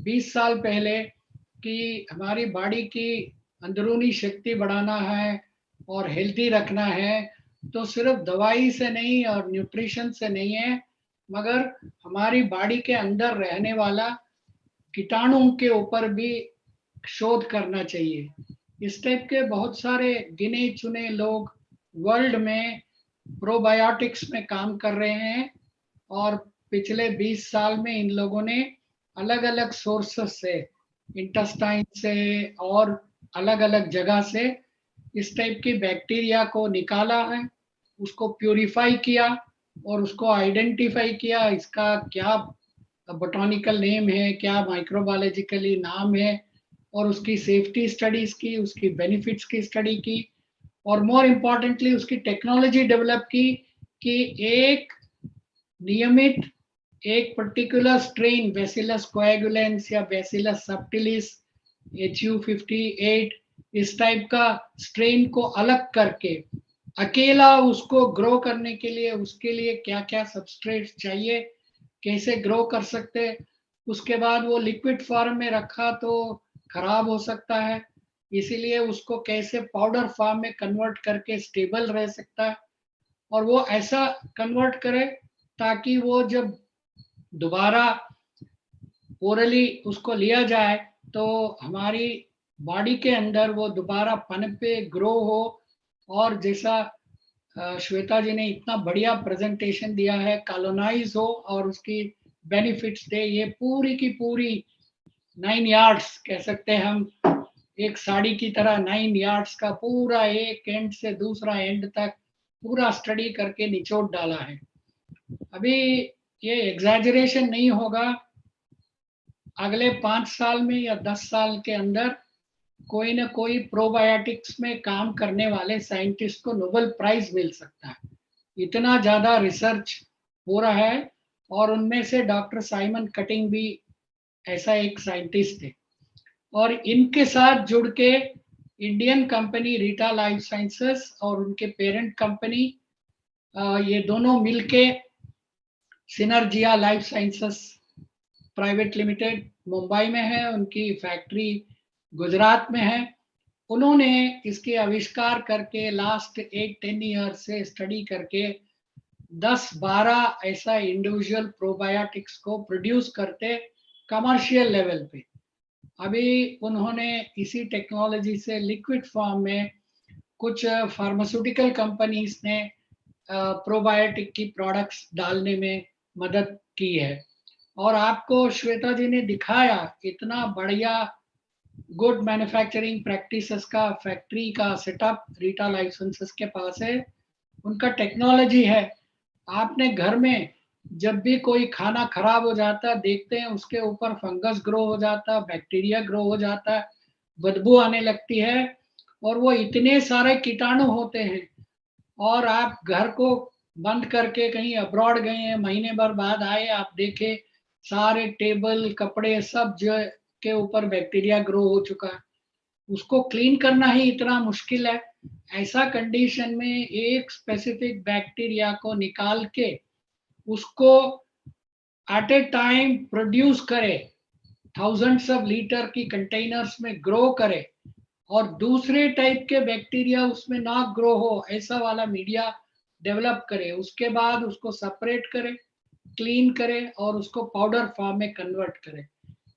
20 साल पहले कि हमारी बॉडी की अंदरूनी शक्ति बढ़ाना है और हेल्दी रखना है, तो सिर्फ दवाई से नहीं और न्यूट्रिशन से नहीं है, मगर हमारी बॉडी के अंदर रहने वाला कीटाणुओं के ऊपर भी शोध करना चाहिए। इस टाइप के बहुत सारे गिने चुने लोग वर्ल्ड में प्रोबायोटिक्स में काम कर रहे हैं, और पिछले 20 साल में इन लोगों ने अलग अलग सोर्सेस से, इंटेस्टाइन से और अलग अलग जगह से इस टाइप की बैक्टीरिया को निकाला है, उसको प्यूरिफाई किया और उसको आइडेंटिफाई किया, इसका क्या बोटैनिकल नेम है, क्या माइक्रोबायोलॉजिकली नाम है, और उसकी सेफ्टी स्टडीज की, उसकी बेनिफिट्स की स्टडी की, और मोर इम्पॉर्टेंटली उसकी टेक्नोलॉजी डेवलप की कि एक नियमित एक पर्टिकुलर स्ट्रेन बैसिलस कोएगुलेंस या बैसिलस सबटिलिस HU58 इस टाइप का स्ट्रेन को अलग करके अकेला उसको ग्रो करने के लिए उसके लिए क्या क्या सबस्ट्रेट चाहिए, कैसे ग्रो कर सकते, उसके बाद वो लिक्विड फॉर्म में रखा तो खराब हो सकता है, इसीलिए उसको कैसे पाउडर फॉर्म में कन्वर्ट करके स्टेबल रह सकता है, और वो ऐसा कन्वर्ट करे ताकि वो जब दोबारा ओरली उसको लिया जाए तो हमारी बॉडी के अंदर वो दोबारा पनपे, ग्रो हो, और जैसा श्वेता जी ने इतना बढ़िया प्रेजेंटेशन दिया है, कॉलोनाइज हो और उसकी बेनिफिट्स दे। ये पूरी की पूरी 9 यार्ड्स कह सकते हैं हम, एक साड़ी की तरह 9 यार्ड्स का पूरा एक एंड से दूसरा एंड तक पूरा स्टडी करके निचोड़ डाला है। अभी ये एग्जैजरेशन नहीं होगा, अगले 5 साल में या 10 साल के अंदर कोई ना कोई प्रोबायोटिक्स में काम करने वाले साइंटिस्ट को नोबेल प्राइज मिल सकता है, इतना ज्यादा रिसर्च हो रहा है। और उनमें से डॉक्टर साइमन कटिंग भी ऐसा एक साइंटिस्ट थे, और इनके साथ जुड़ के Indian company Rita life sciences और उनके पेरेंट कंपनी ये दोनों मिलके Synergia life sciences private limited Mumbai में है, उनकी फैक्ट्री गुजरात में है। उन्होंने इसके आविष्कार करके लास्ट 8-10 ईयर से स्टडी करके 10-12 ऐसा इंडिविजुअल प्रोबायोटिक्स को प्रोड्यूस करते कमर्शियल लेवल पे। अभी उन्होंने इसी टेक्नोलॉजी से लिक्विड फॉर्म में कुछ फार्मास्यूटिकल कंपनीज ने प्रोबायोटिक की प्रोडक्ट्स डालने में मदद की है। और आपको श्वेता जी ने दिखाया इतना बढ़िया गुड मैन्युफैक्चरिंग प्रैक्टिसेस का फैक्ट्री का सेटअप रीटा लाइफ साइंसेस के पास है, उनका टेक्नोलॉजी है। आपने घर में जब भी कोई खाना खराब हो जाता है, देखते हैं उसके ऊपर फंगस ग्रो हो जाता है, बैक्टीरिया ग्रो हो जाता है, बदबू आने लगती है, और वो इतने सारे कीटाणु होते हैं, और आप घर को बंद करके कहीं अब्रॉड गए हैं, महीने भर बाद आए, आप देखे सारे टेबल कपड़े सब जो के ऊपर बैक्टीरिया ग्रो हो चुका है, उसको क्लीन करना ही इतना मुश्किल है। ऐसा कंडीशन में एक स्पेसिफिक बैक्टीरिया को निकाल के उसको एट ए टाइम प्रोड्यूस करे, थाउजेंड्स ऑफ लीटर की कंटेनर्स में ग्रो करे, और दूसरे टाइप के बैक्टीरिया उसमें ना ग्रो हो, ऐसा वाला मीडिया डेवलप करे, उसके बाद उसको सेपरेट करे, क्लीन करे और उसको पाउडर फॉर्म में कन्वर्ट करे।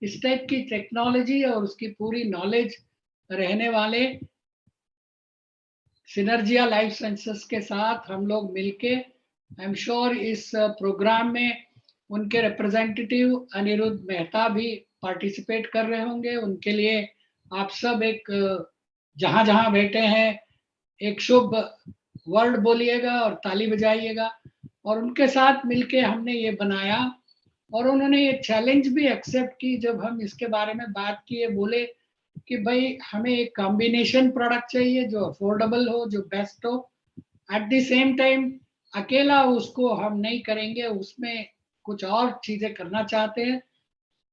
इस टाइप की टेक्नोलॉजी और उसकी पूरी नॉलेज रहने वाले सिनर्जिया लाइफ साइंसेस के साथ हम लोग मिलके, आई एम श्योर इस प्रोग्राम में उनके रिप्रेजेंटेटिव अनिरुद्ध मेहता भी पार्टिसिपेट कर रहे होंगे। उनके लिए आप सब एक जहां जहां बैठे हैं एक शुभ वर्ड बोलिएगा और ताली बजाइएगा। और उनके साथ मिलके हमने ये बनाया, और उन्होंने ये चैलेंज भी एक्सेप्ट की जब हम इसके बारे में बात किए, बोले कि भाई हमें एक कॉम्बिनेशन प्रोडक्ट चाहिए जो अफोर्डेबल हो, जो बेस्ट हो, एट द सेम टाइम अकेला उसको हम नहीं करेंगे, उसमें कुछ और चीजें करना चाहते हैं।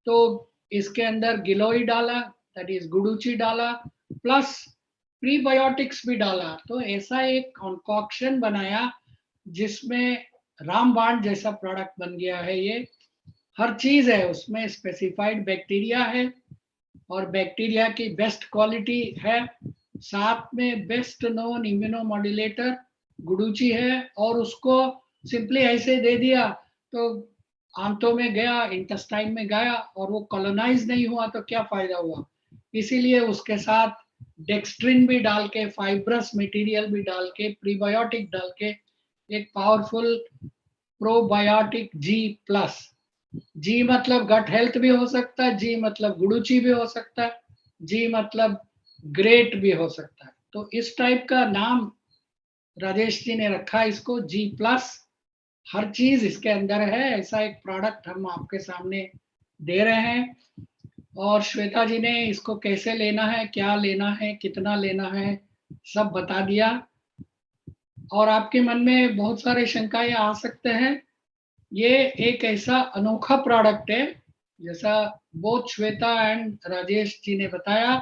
तो इसके अंदर गिलोई डाला, दैट इज गुडुची डाला, प्लस प्रीबायोटिक्स भी डाला, तो ऐसा एक कॉन्कॉक्शन बनाया जिसमें रामबाण जैसा प्रोडक्ट बन गया है। ये हर चीज है उसमें, स्पेसिफाइड बैक्टीरिया है और बैक्टीरिया की बेस्ट क्वालिटी है, साथ में बेस्ट नोन इम्यूनोमॉड्यूलेटर गुडुची है, और उसको सिंपली ऐसे दे दिया तो आंतों में गया, इंटेस्टाइन में गया, और वो कॉलोनाइज नहीं हुआ तो क्या फायदा हुआ। इसीलिए उसके साथ डेक्स्ट्रिन भी डाल के, फाइब्रस मटेरियल भी डाल के, प्रीबायोटिक डाल के एक पावरफुल प्रोबायोटिक G+, जी मतलब गट हेल्थ भी हो सकता है, जी मतलब गुडुची भी हो सकता है, जी मतलब ग्रेट भी हो सकता है। तो इस टाइप का नाम राजेश जी ने रखा इसको G+, हर चीज इसके अंदर है। ऐसा एक प्रोडक्ट हम आपके सामने दे रहे हैं, और श्वेता जी ने इसको कैसे लेना है, क्या लेना है, कितना लेना है, सब बता दिया। और आपके मन में बहुत सारे शंकाएं आ सकते हैं। ये एक ऐसा अनोखा प्रोडक्ट है, जैसा बोथ श्वेता एंड राजेश जी ने बताया,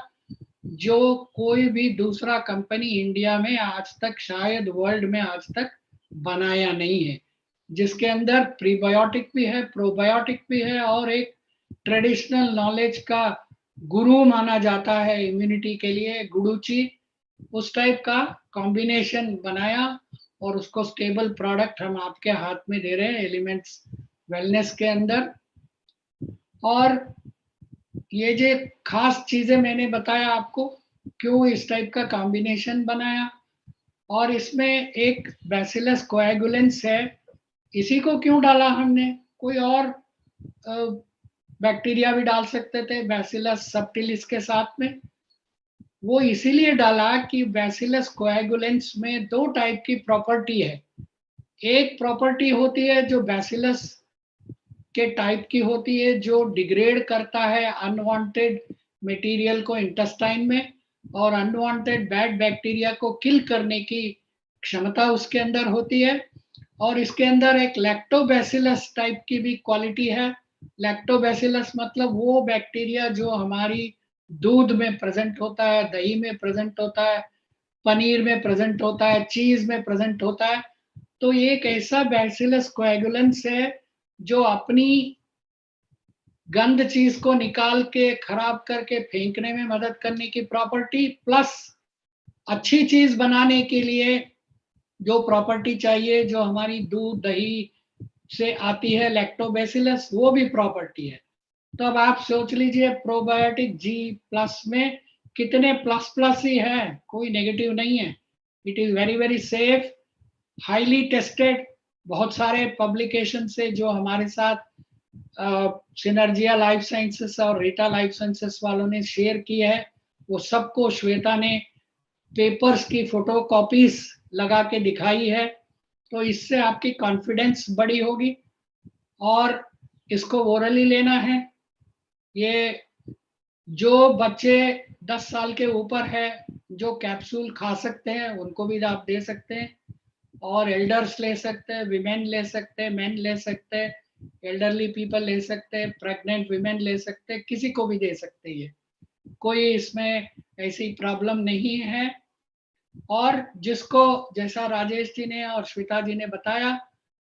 जो कोई भी दूसरा कंपनी इंडिया में आज तक, शायद वर्ल्ड में आज तक बनाया नहीं है, जिसके अंदर प्रीबायोटिक भी है, प्रोबायोटिक भी है और एक ट्रेडिशनल नॉलेज का गुरु माना जाता है इम्यूनिटी के लिए, गुडुची, उस टाइप का कॉम्बिनेशन बनाया और उसको स्टेबल प्रोडक्ट हम आपके हाथ में दे रहे हैं एलिमेंट्स वेलनेस के अंदर। और ये जो खास चीजें मैंने बताया आपको, क्यों इस टाइप का कॉम्बिनेशन बनाया, और इसमें एक बैसिलस कोएगुलेंस है, इसी को क्यों डाला हमने, कोई और बैक्टीरिया भी डाल सकते थे बैसिलस सबटिलिस के साथ में। वो इसीलिए डाला कि बैसिलस कोएगुलेंस में दो टाइप की प्रॉपर्टी है। एक प्रॉपर्टी होती है जो बैसिलस के टाइप की होती है, जो डिग्रेड करता है अनवांटेड मटेरियल को इंटेस्टाइन में, और अनवांटेड बैड बैक्टीरिया को किल करने की क्षमता उसके अंदर होती है। और इसके अंदर एक लैक्टोबैसिलस टाइप की भी क्वालिटी है। लैक्टोबैसिलस मतलब वो बैक्टीरिया जो हमारी दूध में प्रेजेंट होता है, दही में प्रेजेंट होता है, पनीर में प्रेजेंट होता है, चीज में प्रेजेंट होता है। तो ये एक ऐसा बैसिलस कोएगुलेंस है जो अपनी गंद चीज को निकाल के खराब करके फेंकने में मदद करने की प्रॉपर्टी, प्लस अच्छी चीज बनाने के लिए जो प्रॉपर्टी चाहिए जो हमारी दूध दही से आती है, लैक्टोबैसिलस, वो भी प्रॉपर्टी है। तो अब आप सोच लीजिए प्रोबायोटिक जी प्लस में कितने प्लस प्लस ही है, कोई नेगेटिव नहीं है। It is very very safe, highly tested, बहुत सारे पब्लिकेशन से जो हमारे साथ सिनर्जिया लाइफ साइंसेस और रीटा लाइफ साइंसेस वालों ने शेयर की है, वो सबको श्वेता ने पेपर्स की फोटो कॉपीज लगा के दिखाई है। तो इससे आपकी कॉन्फिडेंस बड़ी होगी। और इसको ओरली लेना है। ये जो बच्चे 10 साल के ऊपर है जो कैप्सूल खा सकते हैं उनको भी आप दे सकते हैं, और एल्डर्स ले सकते हैं, विमेन ले सकते हैं, मेन ले सकते हैं, एल्डरली पीपल ले सकते हैं, प्रेग्नेंट विमेन ले सकते हैं, किसी को भी दे सकते हैं। ये कोई इसमें ऐसी प्रॉब्लम नहीं है। और जिसको, जैसा राजेश जी ने और श्वेता जी ने बताया,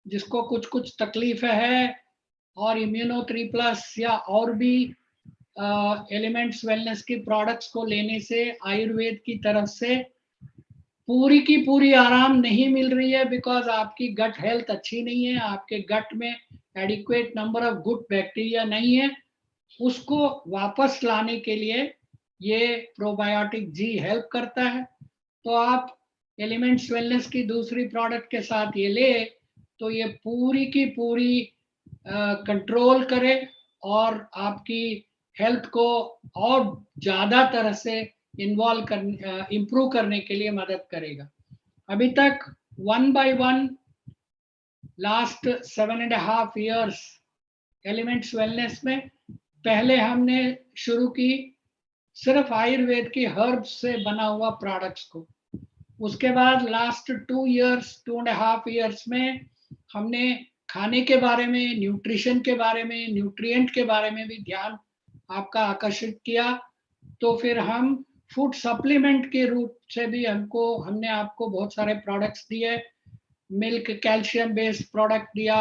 जिसको कुछ कुछ तकलीफ है और इम्यूनो 3+ या और भी एलिमेंट्स वेलनेस की प्रोडक्ट्स को लेने से आयुर्वेद की तरफ से पूरी की पूरी आराम नहीं मिल रही है, बिकॉज आपकी गट हेल्थ अच्छी नहीं है, आपके गट में adequate number of good bacteria नहीं है, उसको वापस लाने के लिए ये प्रोबायोटिक जी हेल्प करता है। तो आप एलिमेंट्स वेलनेस की दूसरी प्रोडक्ट के साथ ये ले, तो ये पूरी की पूरी कंट्रोल करे और आपकी हेल्थ को और ज्यादा तरह से इन्वॉल्व करने, इम्प्रूव करने के लिए मदद करेगा। अभी तक 1 by 1 last 7.5 years elements wellness में पहले हमने शुरू की सिर्फ आयुर्वेद की हर्ब्स से बना हुआ प्रोडक्ट्स को। उसके बाद लास्ट 2.5 years में हमने खाने के बारे में, न्यूट्रिशन के बारे में, न्यूट्रिएंट के बारे में भी ध्यान आपका आकर्षित किया। तो फिर हम फूड सप्लीमेंट के रूप से भी हमने आपको बहुत सारे प्रोडक्ट्स दिए, मिल्क कैल्शियम बेस्ड प्रोडक्ट दिया,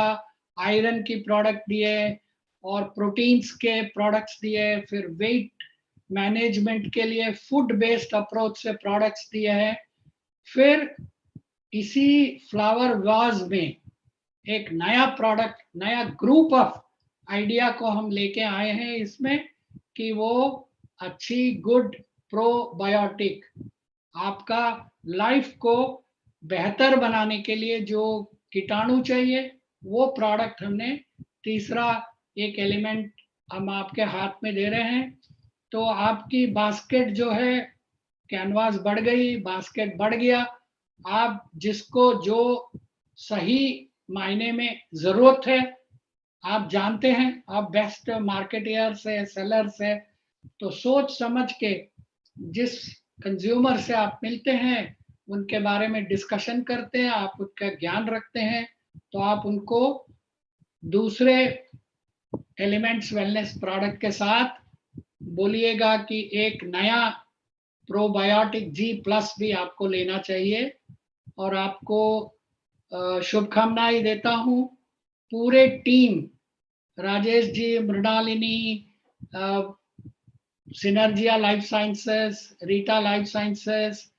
आयरन की प्रोडक्ट दिए और प्रोटीन्स के प्रोडक्ट्स दिए, फिर वेट मैनेजमेंट के लिए फूड बेस्ड अप्रोच से प्रोडक्ट्स दिए हैं। फिर इसी फ्लावर वाज में एक नया प्रोडक्ट, नया ग्रुप ऑफ आइडिया को हम लेके आए हैं इसमें, कि वो अच्छी गुड प्रोबायोटिक आपका लाइफ को बेहतर बनाने के लिए जो कीटाणु चाहिए, वो प्रोडक्ट हमने तीसरा एक एलिमेंट हम आपके हाथ में दे रहे हैं। तो आपकी बास्केट जो है, कैनवास बढ़ गई, बास्केट बढ़ गया। आप जिसको जो सही मायने में जरूरत है, आप जानते हैं, आप बेस्ट मार्केटियर से, सेलर से, तो सोच समझ के जिस कंज्यूमर से आप मिलते हैं उनके बारे में डिस्कशन करते हैं, आप उनका ज्ञान रखते हैं, तो आप उनको दूसरे एलिमेंट्स वेलनेस प्रोडक्ट के साथ बोलिएगा कि एक नया प्रोबायोटिक G+ भी आपको लेना चाहिए। और आपको शुभकामनाएं देता हूँ। पूरे team, Rajesh ji, Mrinalini, Synergia life sciences, Rita life sciences,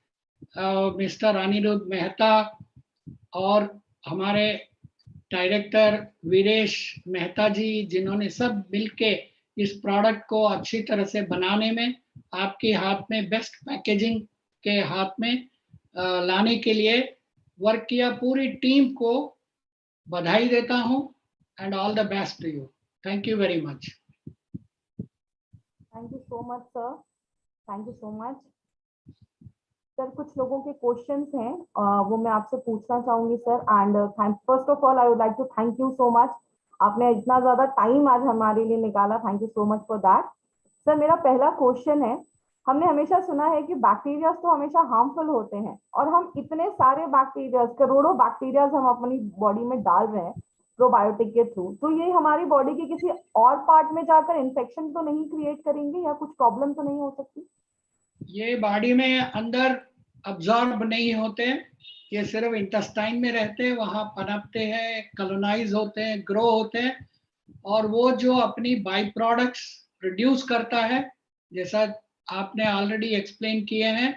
mister Aniruddha Mehta और हमारे डायरेक्टर वीरेश मेहता जी, जिन्होंने सब मिलके इस प्रोडक्ट को अच्छी तरह से बनाने में, आपके हाथ में बेस्ट पैकेजिंग के हाथ में लाने के लिए वर्क किया। पूरी टीम को बधाई देता हूं and all the best to you. Thank you very much. Thank you so much sir, thank you so much sir. कुछ लोगों के क्वेश्चंस हैं, वो मैं आपसे पूछना चाहूंगी sir. And first of all I would like to thank you so much, आपने इतना ज्यादा टाइम आज हमारे लिए निकाला, thank you so much for that. Sir मेरा पहला क्वेश्चन है, हमने हमेशा सुना है कि बैक्टीरिया तो हमेशा हार्मफुल होते हैं, और हम इतने सारे बैक्टीरिया, करोड़ों बैक्टीरिया हम अपनी बॉडी में डाल रहे हैं प्रोबायोटिक के थ्रू, तो ये हमारी बॉडी के किसी और पार्ट में जाकर इन्फेक्शन तो नहीं क्रिएट करेंगे, या कुछ प्रॉब्लम तो नहीं हो सकती? ये बॉडी में अंदर अब्जॉर्ब नहीं होते, ये सिर्फ इंटेस्टाइन में रहते हैं, वहां पनपते हैं, कॉलोनाइज होते हैं, ग्रो होते हैं, और वो जो अपनी बाई प्रोडक्ट्स प्रोड्यूस करता है, जैसा आपने ऑलरेडी एक्सप्लेन किए हैं,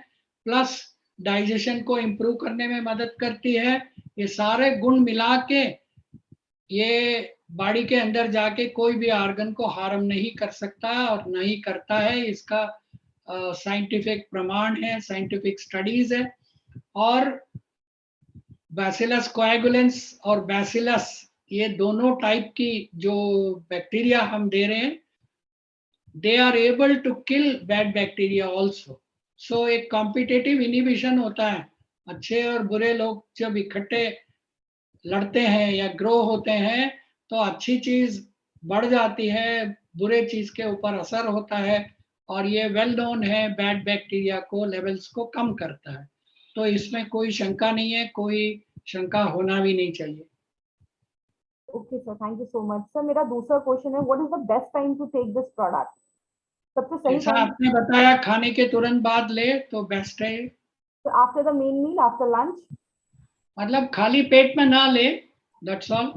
प्लस डाइजेशन को इम्प्रूव करने में मदद करती है। ये सारे गुण मिला के ये बॉडी के अंदर जाके कोई भी ऑर्गन को हार्म नहीं कर सकता और नहीं करता है। इसका साइंटिफिक प्रमाण है, साइंटिफिक स्टडीज है। और बैसिलस कोएगुलेंस और बैसिलस, ये दोनों टाइप की जो बैक्टीरिया हम दे रहे हैं, they are able to kill bad bacteria also. So एक कॉम्पिटेटिव इनिबिशन होता है। अच्छे और बुरे लोग जब इकट्ठे लड़ते हैं या ग्रो होते हैं तो अच्छी चीज बढ़ जाती है, बुरे चीज के ऊपर असर होता है, और ये वेल नोन है, बैड बैक्टीरिया को लेवल्स को कम करता है। तो इसमें कोई शंका नहीं है, कोई शंका होना भी नहीं चाहिए। Okay sir, thank you so much sir. मेरा दूसरा क्वेश्चन है, what is the best time to take this product? सबसे सही जैसा टाइम? आपने बताया, खाने के तुरंत बाद ले तो बेस्ट है। After the main meal, after lunch? मतलब खाली पेट में ना ले, that's all.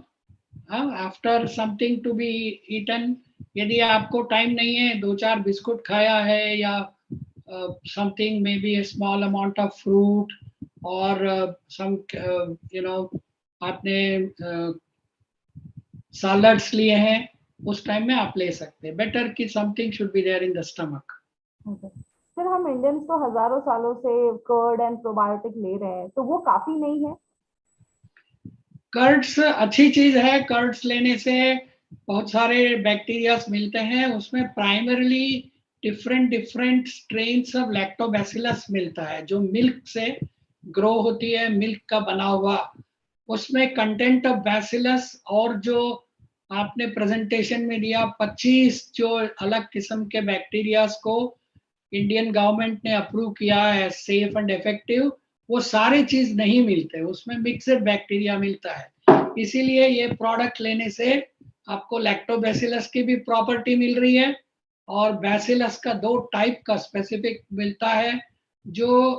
After something to be eaten, यदि आपको टाइम नहीं है, 2-4 बिस्कुट खाया है, या something may be A small amount of fruit, और सम आपने सैलड्स लिए हैं, उस टाइम में आप ले सकते हैं। बेटर कि something should be there in the stomach. Sir हम इंडियंस तो हजारों सालों से कर्ड एंड प्रोबायोटिक ले रहे हैं, तो वो काफी नहीं है? कर्ड्स अच्छी चीज है, कर्ड्स लेने से बहुत सारे बैक्टीरिया मिलते हैं, उसमें primarily different strains of lactobacillus मिलता है, जो मिल्क से ग्रो होती है, मिल्क का बना हुआ, उसमें कंटेंट ऑफ बैसिलस, और जो आपने प्रेजेंटेशन में दिया 25 जो अलग किस्म के बैक्टीरियाज को इंडियन गवर्नमेंट ने अप्रूव किया है सेफ एंड इफेक्टिव, वो सारे चीज नहीं मिलते, उसमें मिक्सड बैक्टीरिया मिलता है। इसीलिए ये प्रोडक्ट लेने से आपको लैक्टोबैसिलस की भी प्रॉपर्टी मिल रही है, और बैसिलस का 2 टाइप का स्पेसिफिक मिलता है, जो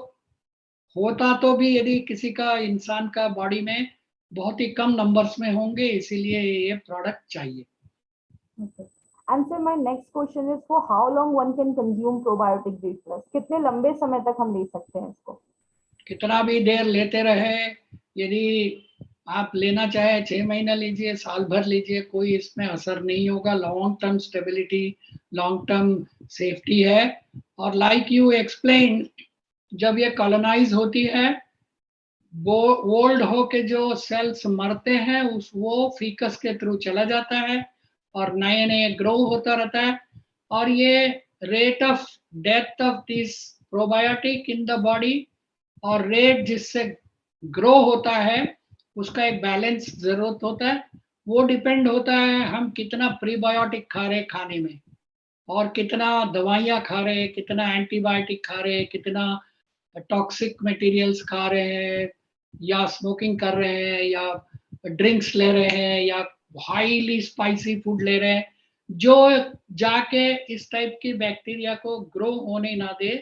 होता तो भी यदि किसी का इंसान का बॉडी में बहुत ही कम नंबर्स में होंगे, इसीलिए ये प्रोडक्ट चाहिए। And sir my next question is, for how long one can consume probiotic G+? कितने लंबे समय तक हम ले सकते हैं इसको? कितना भी देर लेते रहे, यदि आप लेना चाहे 6 महीना लीजिए, साल भर लीजिए, कोई इसमें असर नहीं होगा। Long term stability, long term safety है। और लाइक यू एक्सप्लेन, जब ये कॉलोनाइज होती है, वो ओल्ड हो के जो सेल्स मरते हैं, उस वो फीकस के थ्रू चला जाता है और नए नए ग्रो होता रहता है। और ये rate of death of this probiotic in the body और रेट जिससे ग्रो होता है, उसका एक बैलेंस जरूरत होता है। वो डिपेंड होता है हम कितना प्रीबायोटिक खा रहे खाने में, और कितना दवाइयाँ खा रहे, कितना एंटीबायोटिक खा रहे, कितना टॉक्सिक मटेरियल्स खा रहे हैं, या स्मोकिंग कर रहे हैं, या ड्रिंक्स ले रहे हैं, या हाईली स्पाइसी फूड ले रहे हैं, जो जाके इस टाइप की बैक्टीरिया को ग्रो होने ना दे,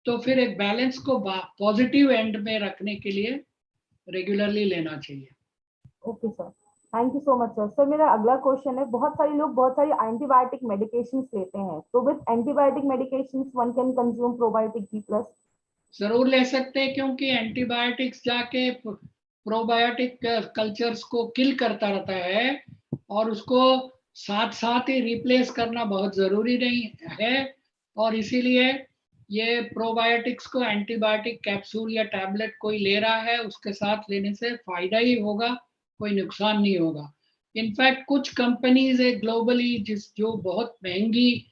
तो फिर एक बैलेंस को पॉजिटिव एंड में रखने के लिए रेगुलरली लेना चाहिए। Okay sir, thank you so much sir. Sir मेरा अगला क्वेश्चन है, बहुत सारे लोग बहुत सारी एंटीबायोटिक मेडिकेशंस लेते हैं, तो with antibiotic medications one can consume probiotic B+? जरूर ले सकते हैं, क्योंकि एंटीबायोटिक्स जाके प्रोबायोटिक कल्चर्स को किल करता रहता है और उसको साथ साथ ही रिप्लेस करना बहुत जरूरी नहीं है। और इसीलिए ये प्रोबायोटिक्स को एंटीबायोटिक कैप्सूल या टैबलेट कोई ले रहा है उसके साथ लेने से फायदा ही होगा, कोई नुकसान नहीं होगा। इनफैक्ट कुछ कंपनीज है ग्लोबली जो बहुत महंगी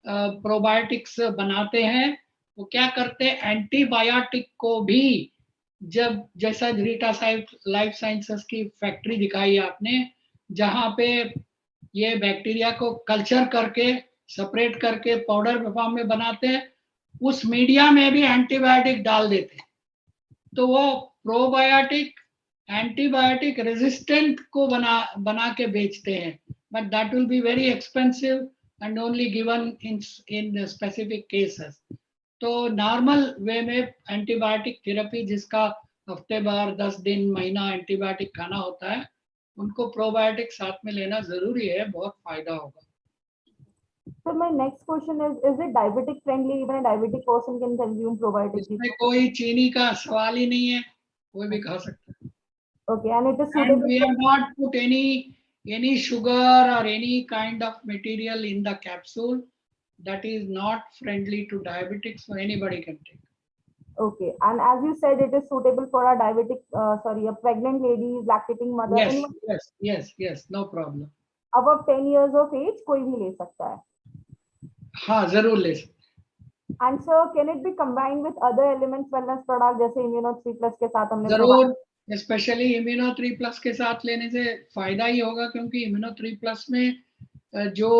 प्रोबायोटिक्स बनाते हैं, वो क्या करते हैं एंटीबायोटिक को भी, जब जैसा रीटा लाइफ साइंसेस की फैक्ट्री दिखाई आपने, जहां पे ये बैक्टीरिया को कल्चर करके सेपरेट करके पाउडर फॉर्म में बनाते हैं, उस मीडिया में भी एंटीबायोटिक डाल देते हैं। तो वो प्रोबायोटिक एंटीबायोटिक रेजिस्टेंट को बना के बेचते हैं, but that will be very expensive and only given in specific cases. तो नॉर्मल वे में एंटीबायोटिक थेरेपी जिसका हफ्ते भर 10 दिन महीना एंटीबायोटिक खाना होता है, उनको प्रोबायोटिक साथ में लेना जरूरी है, बहुत फायदा होगा। Sir my next question is it diabetic friendly? Even a diabetic person can consume probiotic इसमें B+? कोई चीनी का सवाल ही नहीं है, कोई भी खा सकता है। Okay, and it is And suitable? we have not put any sugar or any kind of material in the capsule that is not friendly to diabetics, so anybody can take. Okay, and as you said, it is suitable for a diabetic, a pregnant lady, lactating mother, Yes, anyone yes, no problem. above 10 years of age कोई भी ले सकता है। हाँ, जरूर ले सकते। And sir, can it be combined with other elements wellness product जैसे Immuno 3+ के साथ हमने जरूर, स्पेशली इम्यूनो 3+ के साथ लेने से फायदा ही होगा, क्योंकि इम्यूनो 3+ में जो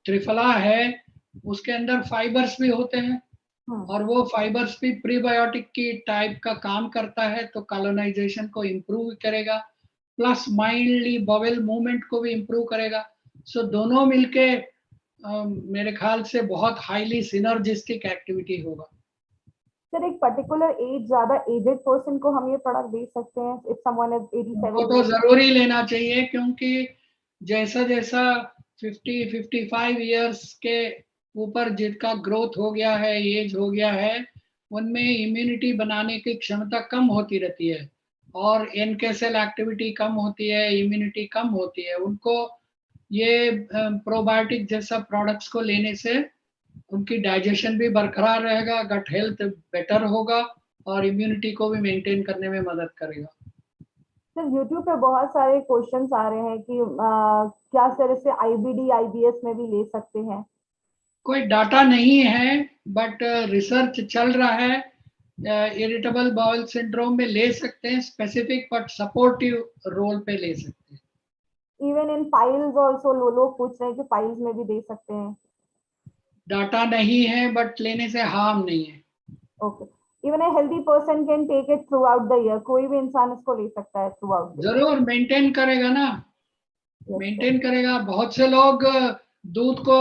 त्रिफला है उसके अंदर फाइबर्स भी होते हैं, और वो फाइबर्स भी प्रीबायोटिक की टाइप का काम करता है, तो कॉलोनाइजेशन को इम्प्रूव करेगा, प्लस माइल्डली बॉवेल मूवमेंट को भी इम्प्रूव करेगा। सो दोनों मिलके मेरे ख्याल से बहुत हाईली सिनर्जिस्टिक एक्टिविटी होगा। सर एक पर्टिकुलर एज, ज्यादा एजेड पर्सन को हम ये प्रोडक्ट दे सकते हैं? इफ समवन इज 87 वो तो जरूरी लेना चाहिए, क्योंकि जैसा जैसा 50-55 इयर्स के ऊपर जिनका ग्रोथ हो गया है, एज हो गया है, उनमें इम्यूनिटी बनाने की क्षमता कम होती रहती है और एनके सेल एक्टिविटी कम होती है, इम्यूनिटी कम होती है। उनको ये प्रोबायोटिक जैसा प्रोडक्ट्स को लेने से उनकी डाइजेशन भी बरकरार रहेगा, गट हेल्थ बेटर होगा और इम्यूनिटी को भी मेंटेन करने में मदद करेगा। सर YouTube पे बहुत सारे क्वेश्चंस आ रहे हैं कि क्या सर इसे IBD IBS में भी ले सकते हैं? कोई डाटा नहीं है, बट रिसर्च चल रहा है। इरिटेबल बाउल सिंड्रोम में ले सकते हैं स्पेसिफिक, बट सपोर्टिव रोल पे ले सकते हैं। इवन इन पाइल्स आल्सो लोग पूछ रहे हैं कि पाइल्स में भी दे सकते हैं। डाटा नहीं है, बट लेने से हार्म नहीं है। Okay, even a healthy person can take it throughout the year? कोई भी इंसान इसको ले सकता है थ्रू आउट? जरूर, मेंटेन करेगा ना, मेंटेन करेगा। बहुत से लोग दूध को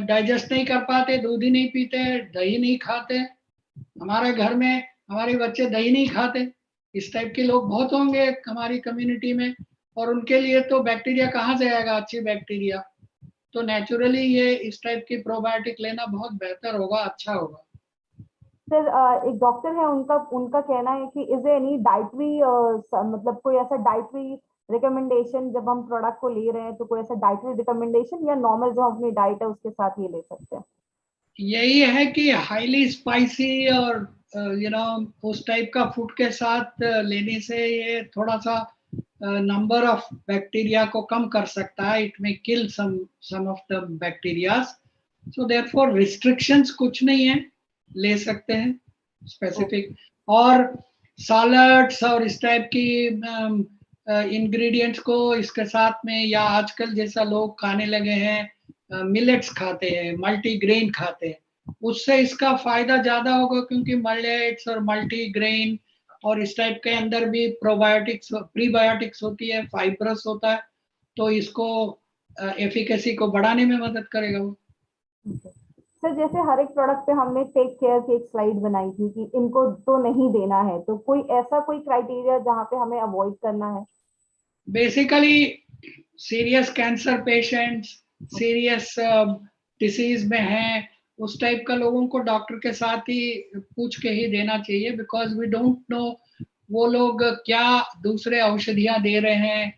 डाइजेस्ट नहीं कर पाते, दूध ही नहीं पीते, दही नहीं खाते। हमारे घर में हमारे बच्चे दही नहीं खाते, इस टाइप के लोग बहुत होंगे हमारी कम्युनिटी में, और उनके लिए तो बैक्टीरिया कहाँ से आएगा, अच्छी बैक्टीरिया। तो नेचुरली ये इस टाइप की प्रोबायोटिक लेना बहुत बेहतर होगा, अच्छा होगा। सर एक डॉक्टर है, उनका कहना है कि इज एनी डाइटरी मतलब कोई ऐसा डाइटरी रिकमेंडेशन, जब हम प्रोडक्ट को ले रहे हैं तो कोई ऐसा डाइटरी रिकमेंडेशन, या नॉर्मल जो अपनी डाइट है उसके साथ ये ले सकते हैं? यही है कि हाईली स्पाइसी और उस टाइप का फूड के साथ लेने से ये थोड़ा सा नंबर ऑफ बैक्टीरिया को कम कर सकता है। It may kill some of the bacteria, so therefore restrictions कुछ नहीं है, ले सकते हैं स्पेसिफिक। और सैलड्स और इस टाइप की इंग्रेडिएंट्स को इसके साथ में, या आजकल जैसा लोग खाने लगे हैं मिलेट्स खाते हैं, मल्टीग्रेन खाते हैं, उससे इसका फायदा ज्यादा होगा, क्योंकि मिलेट्स और मल्टीग्रेन और इस टाइप के अंदर भी प्रोबायोटिक्स प्रीबायोटिक्स होती है, फाइब्रस होता है, तो इसको एफिकेसी को बढ़ाने में मदद करेगा वो। सर जैसे हर एक प्रोडक्ट पे हमने टेक केयर की एक स्लाइड बनाई थी कि इनको तो नहीं देना है, तो कोई ऐसा कोई क्राइटेरिया जहाँ पे हमें अवॉइड करना है? Basically serious cancer patients, serious disease में हैं, उस टाइप का लोगों को डॉक्टर के साथ ही पूछ के ही देना चाहिए, बिकॉज वी डोंट नो वो लोग क्या दूसरे औषधियां दे रहे हैं।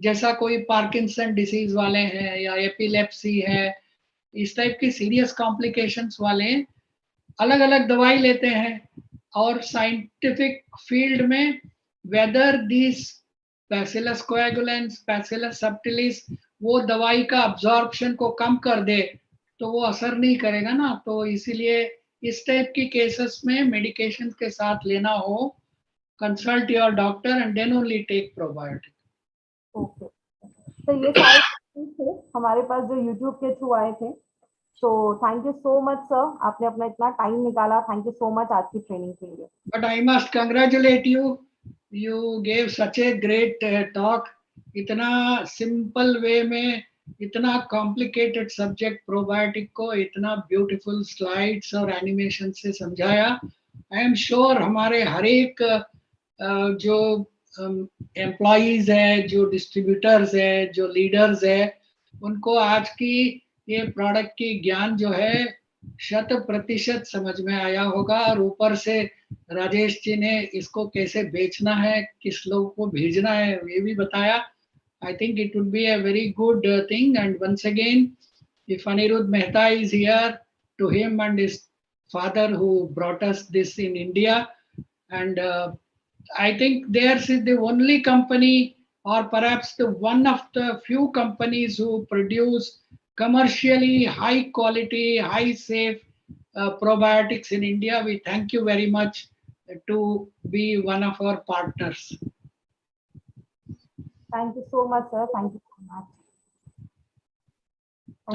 जैसा कोई पार्किंसन डिसीज वाले हैं या एपिलेप्सी है, इस टाइप की सीरियस कॉम्प्लिकेशंस वाले अलग अलग दवाई लेते हैं। और साइंटिफिक फील्ड में whether this bacillus coagulans, bacillus subtilis वो दवाई का अब्जॉर्प्शन को कम कर दे तो वो असर नहीं करेगा ना। तो इसीलिए इस टाइप की केसेस में मेडिकेशन के साथ लेना हो, consult your doctor and then only take probiotic. Okay, तो ये सारे थे हमारे पास जो यूट्यूब के थ्रू आए थे। तो thank you so much sir, आपने अपना इतना टाइम निकाला, थैंक यू सो मच आज की ट्रेनिंग के लिए। But I must congratulate you, you gave such a great talk. इतना सिंपल वे में इतना कॉम्प्लिकेटेड सब्जेक्ट प्रोबायोटिक को इतना ब्यूटीफुल स्लाइड्स और एनिमेशन से समझाया। आई एम श्योर हमारे हर एक जो एम्प्लॉइज है, जो डिस्ट्रीब्यूटर्स है, जो लीडर्स है, उनको आज की ये प्रोडक्ट की ज्ञान जो है 100% समझ में आया होगा। और ऊपर से राजेश जी ने इसको कैसे बेचना है, किस लोग को भेजना है, ये भी बताया। I think it would be a very good thing. And once again, if Anirudh Mehta is here, to him and his father who brought us this in India. And I think theirs is the only company, or perhaps the one of the few companies who produce commercially high quality, high safe probiotics in India. We thank you very much to be one of our partners. Thank you so much sir, thank you so much.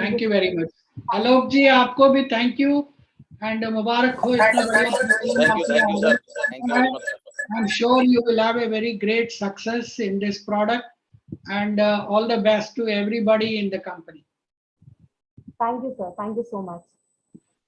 Thank you very much. Alok ji आपको भी thank you and मुबारक हो इतना बढ़िया। Thank you, sir. Thank you very much, sir. I'm sure you will have a very great success in this product, and all the best to everybody in the company. Thank you sir, thank you so much.